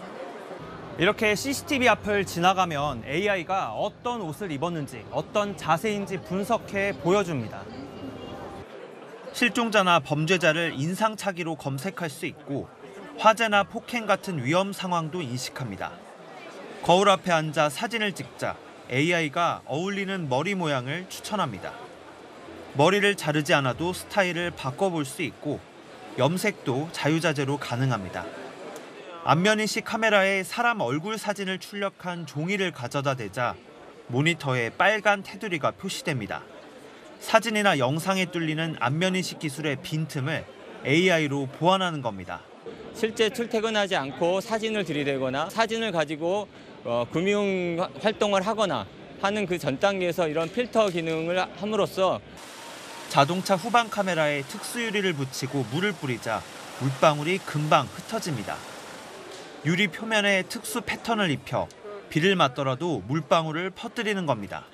이렇게 CCTV 앞을 지나가면 AI가 어떤 옷을 입었는지, 어떤 자세인지 분석해 보여줍니다. 실종자나 범죄자를 인상착의로 검색할 수 있고 화재나 폭행 같은 위험 상황도 인식합니다. 거울 앞에 앉아 사진을 찍자 AI가 어울리는 머리 모양을 추천합니다. 머리를 자르지 않아도 스타일을 바꿔볼 수 있고 염색도 자유자재로 가능합니다. 안면인식 카메라에 사람 얼굴 사진을 출력한 종이를 가져다 대자 모니터에 빨간 테두리가 표시됩니다. 사진이나 영상에 뚫리는 안면인식 기술의 빈틈을 AI로 보완하는 겁니다. 실제 출퇴근하지 않고 사진을 들이대거나 사진을 가지고 금융 활동을 하거나 하는 그 전 단계에서 이런 필터 기능을 함으로써 자동차 후방 카메라에 특수 유리를 붙이고 물을 뿌리자 물방울이 금방 흩어집니다. 유리 표면에 특수 패턴을 입혀 비를 맞더라도 물방울을 퍼뜨리는 겁니다.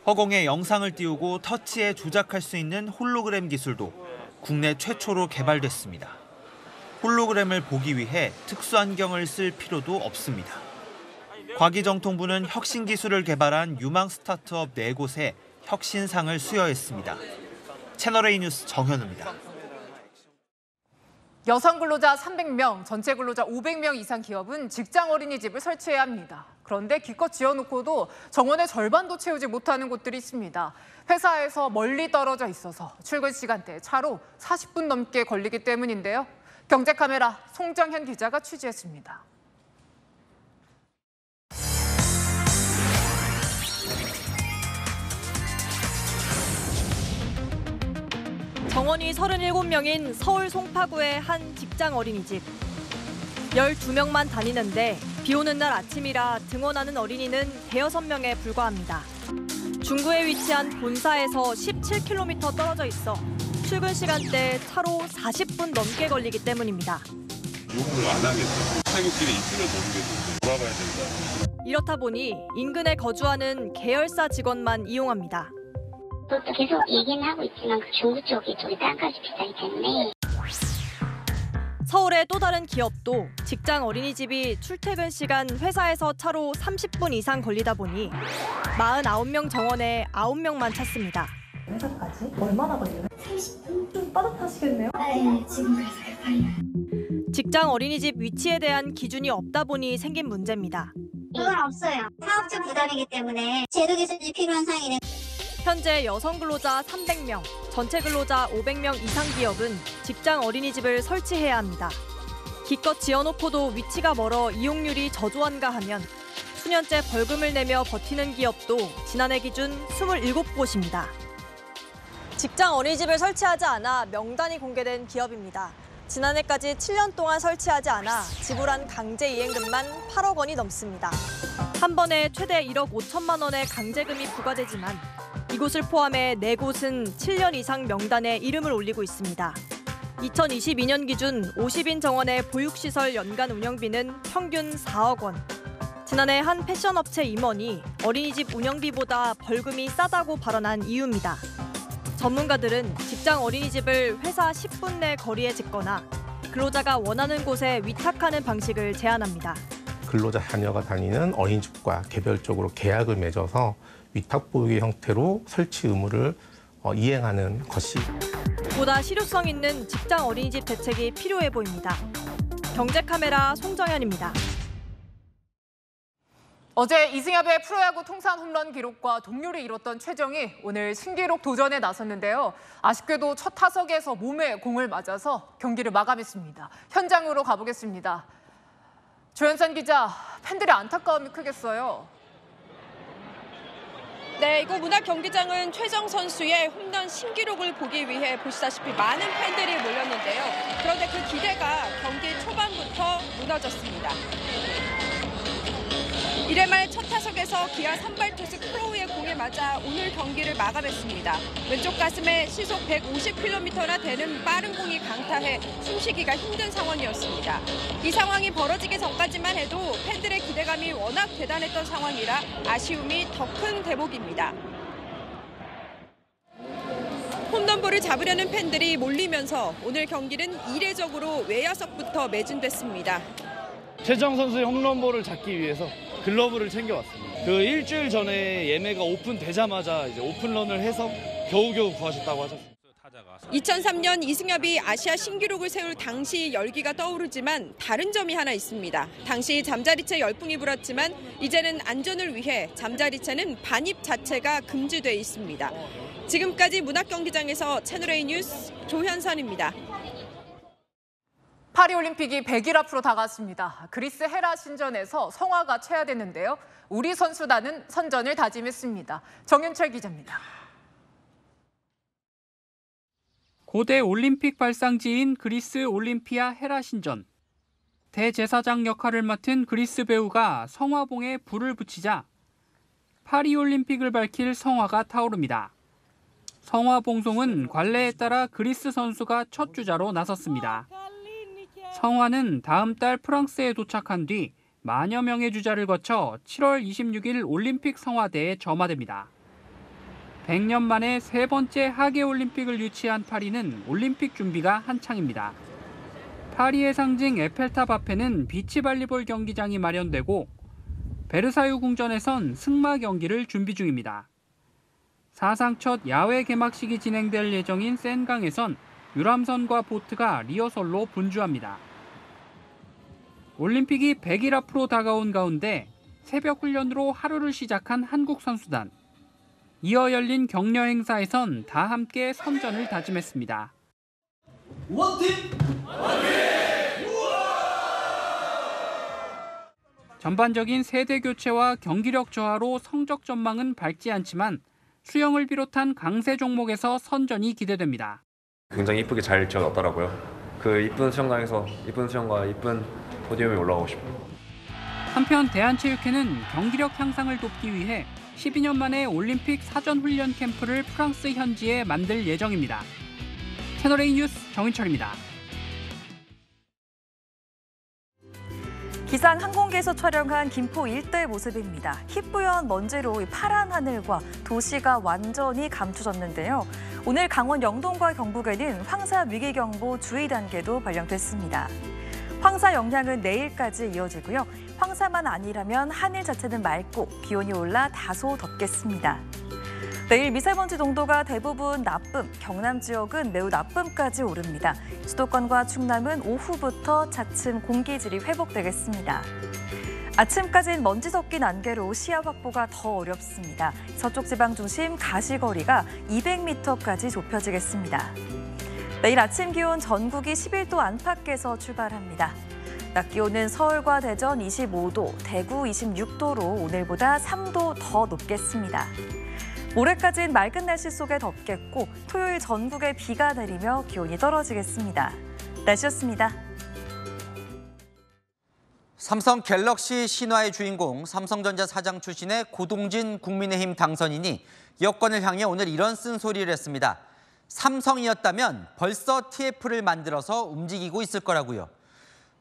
허공에 영상을 띄우고 터치해 조작할 수 있는 홀로그램 기술도 국내 최초로 개발됐습니다. 홀로그램을 보기 위해 특수 안경을 쓸 필요도 없습니다. 과기정통부는 혁신 기술을 개발한 유망 스타트업 4곳에 혁신상을 수여했습니다. 채널A 뉴스 정현우입니다. 여성 근로자 300명, 전체 근로자 500명 이상 기업은 직장 어린이집을 설치해야 합니다. 그런데 기껏 지어놓고도 정원의 절반도 채우지 못하는 곳들이 있습니다. 회사에서 멀리 떨어져 있어서 출근 시간대 차로 40분 넘게 걸리기 때문인데요. 경제카메라 송정현 기자가 취재했습니다. 정원이 37명인 서울 송파구의 한 직장 어린이집. 12명만 다니는데 비 오는 날 아침이라 등원하는 어린이는 대여섯 명에 불과합니다. 중구에 위치한 본사에서 17km 떨어져 있어 출근 시간대 차로 40분 넘게 걸리기 때문입니다. 요금을 안 하겠다. 퇴근길에 이틀을 모르겠는데 돌아가야 된다. 이렇다 보니 인근에 거주하는 계열사 직원만 이용합니다. 그것도 계속 얘기는 하고 있지만 그 중구 쪽이 땅값이 비싸기 때문에. 서울의 또 다른 기업도 직장 어린이집이 출퇴근 시간 회사에서 차로 30분 이상 걸리다 보니 49명 정원에 9명만 찾습니다. 회사까지 얼마나 걸려요? 30분? 좀 빠듯하시겠네요? 네, 지금 그래서 급하네요. 직장 어린이집 위치에 대한 기준이 없다 보니 생긴 문제입니다. 그건 없어요. 사업주 부담이기 때문에 제도 개선이 필요한 사항이네. 현재 여성 근로자 300명, 전체 근로자 500명 이상 기업은 직장 어린이집을 설치해야 합니다. 기껏 지어놓고도 위치가 멀어 이용률이 저조한가 하면 수년째 벌금을 내며 버티는 기업도 지난해 기준 27곳입니다. 직장 어린이집을 설치하지 않아 명단이 공개된 기업입니다. 지난해까지 7년 동안 설치하지 않아 지불한 강제 이행금만 8억 원이 넘습니다. 한 번에 최대 1억 5천만 원의 강제금이 부과되지만 이곳을 포함해 4곳은 7년 이상 명단에 이름을 올리고 있습니다. 2022년 기준 50인 정원의 보육시설 연간 운영비는 평균 4억 원. 지난해 한 패션업체 임원이 어린이집 운영비보다 벌금이 싸다고 발언한 이유입니다. 전문가들은 직장 어린이집을 회사 10분 내 거리에 짓거나 근로자가 원하는 곳에 위탁하는 방식을 제안합니다. 근로자 자녀가 다니는 어린이집과 개별적으로 계약을 맺어서 위탁보육의 형태로 설치 의무를 이행하는 것이 보다 실효성 있는 직장 어린이집 대책이 필요해 보입니다. 경제카메라 송정현입니다. 어제 이승엽의 프로야구 통산 홈런 기록과 동률을 이뤘던 최정이 오늘 신기록 도전에 나섰는데요. 아쉽게도 첫 타석에서 몸에 공을 맞아서 경기를 마감했습니다. 현장으로 가보겠습니다. 조현선 기자, 팬들의 안타까움이 크겠어요. 네, 이곳 문학 경기장은 최정 선수의 홈런 신기록을 보기 위해 보시다시피 많은 팬들이 몰렸는데요. 그런데 그 기대가 경기 초반부터 무너졌습니다. 1회 말 첫 타석에서 기아 선발 투수 크로우의 공에 맞아 오늘 경기를 마감했습니다. 왼쪽 가슴에 시속 150km나 되는 빠른 공이 강타해 숨쉬기가 힘든 상황이었습니다. 이 상황이 벌어지기 전까지만 해도 팬들의 기대감이 워낙 대단했던 상황이라 아쉬움이 더 큰 대목입니다. 홈런볼을 잡으려는 팬들이 몰리면서 오늘 경기는 이례적으로 외야석부터 매진됐습니다. 최정 선수의 홈런볼을 잡기 위해서 글러브를 챙겨왔습니다. 그 일주일 전에 예매가 오픈되자마자 이제 오픈런을 해서 겨우겨우 구하셨다고 하셨습니다. 2003년 이승엽이 아시아 신기록을 세울 당시 열기가 떠오르지만 다른 점이 하나 있습니다. 당시 잠자리채 열풍이 불었지만 이제는 안전을 위해 잠자리채는 반입 자체가 금지돼 있습니다. 지금까지 문학경기장에서 채널A 뉴스 조현선입니다. 파리올림픽이 100일 앞으로 다가왔습니다. 그리스 헤라 신전에서 성화가 채야됐는데요. 우리 선수단은 선전을 다짐했습니다. 정윤철 기자입니다. 고대 올림픽 발상지인 그리스 올림피아 헤라 신전. 대제사장 역할을 맡은 그리스 배우가 성화봉에 불을 붙이자 파리올림픽을 밝힐 성화가 타오릅니다. 성화 봉송은 관례에 따라 그리스 선수가 첫 주자로 나섰습니다. 성화는 다음 달 프랑스에 도착한 뒤 만여 명의 주자를 거쳐 7월 26일 올림픽 성화대에 점화됩니다. 100년 만에 세 번째 하계올림픽을 유치한 파리는 올림픽 준비가 한창입니다. 파리의 상징 에펠탑 앞에는 비치발리볼 경기장이 마련되고 베르사유 궁전에선 승마 경기를 준비 중입니다. 사상 첫 야외 개막식이 진행될 예정인 센강에선 유람선과 보트가 리허설로 분주합니다. 올림픽이 100일 앞으로 다가온 가운데 새벽 훈련으로 하루를 시작한 한국 선수단. 이어 열린 격려 행사에선 다 함께 선전을 다짐했습니다. 원팀! 전반적인 세대 교체와 경기력 저하로 성적 전망은 밝지 않지만 수영을 비롯한 강세 종목에서 선전이 기대됩니다. 굉장히 이쁘게 잘 지어놨더라고요. 그 이쁜 수영장에서 이쁜 수영과 이쁜 포디움에 올라가고 싶어요. 한편 대한체육회는 경기력 향상을 돕기 위해 12년 만에 올림픽 사전 훈련 캠프를 프랑스 현지에 만들 예정입니다. 채널A 뉴스 정인철입니다. 기상 항공기에서 촬영한 김포 일대 모습입니다. 희뿌연 먼지로 파란 하늘과 도시가 완전히 감춰졌는데요. 오늘 강원 영동과 경북에는 황사 위기경보 주의 단계도 발령됐습니다. 황사 영향은 내일까지 이어지고요. 황사만 아니라면 하늘 자체는 맑고 기온이 올라 다소 덥겠습니다. 내일 미세먼지 농도가 대부분 나쁨, 경남 지역은 매우 나쁨까지 오릅니다. 수도권과 충남은 오후부터 차츰 공기질이 회복되겠습니다. 아침까지는 먼지 섞인 안개로 시야 확보가 더 어렵습니다. 서쪽 지방 중심 가시거리가 200m까지 좁혀지겠습니다. 내일 아침 기온 전국이 11도 안팎에서 출발합니다. 낮 기온은 서울과 대전 25도, 대구 26도로 오늘보다 3도 더 높겠습니다. 모레까지는 맑은 날씨 속에 덥겠고 토요일 전국에 비가 내리며 기온이 떨어지겠습니다. 날씨였습니다. 삼성 갤럭시 신화의 주인공 삼성전자 사장 출신의 고동진 국민의힘 당선인이 여권을 향해 오늘 이런 쓴소리를 했습니다. 삼성이었다면 벌써 TF를 만들어서 움직이고 있을 거라고요.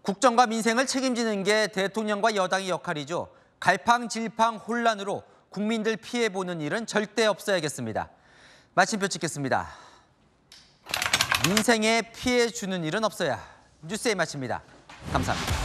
국정과 민생을 책임지는 게 대통령과 여당의 역할이죠. 갈팡질팡 혼란으로 국민들 피해보는 일은 절대 없어야겠습니다. 마침표 찍겠습니다. 민생에 피해 주는 일은 없어야. 뉴스에 마칩니다. 감사합니다.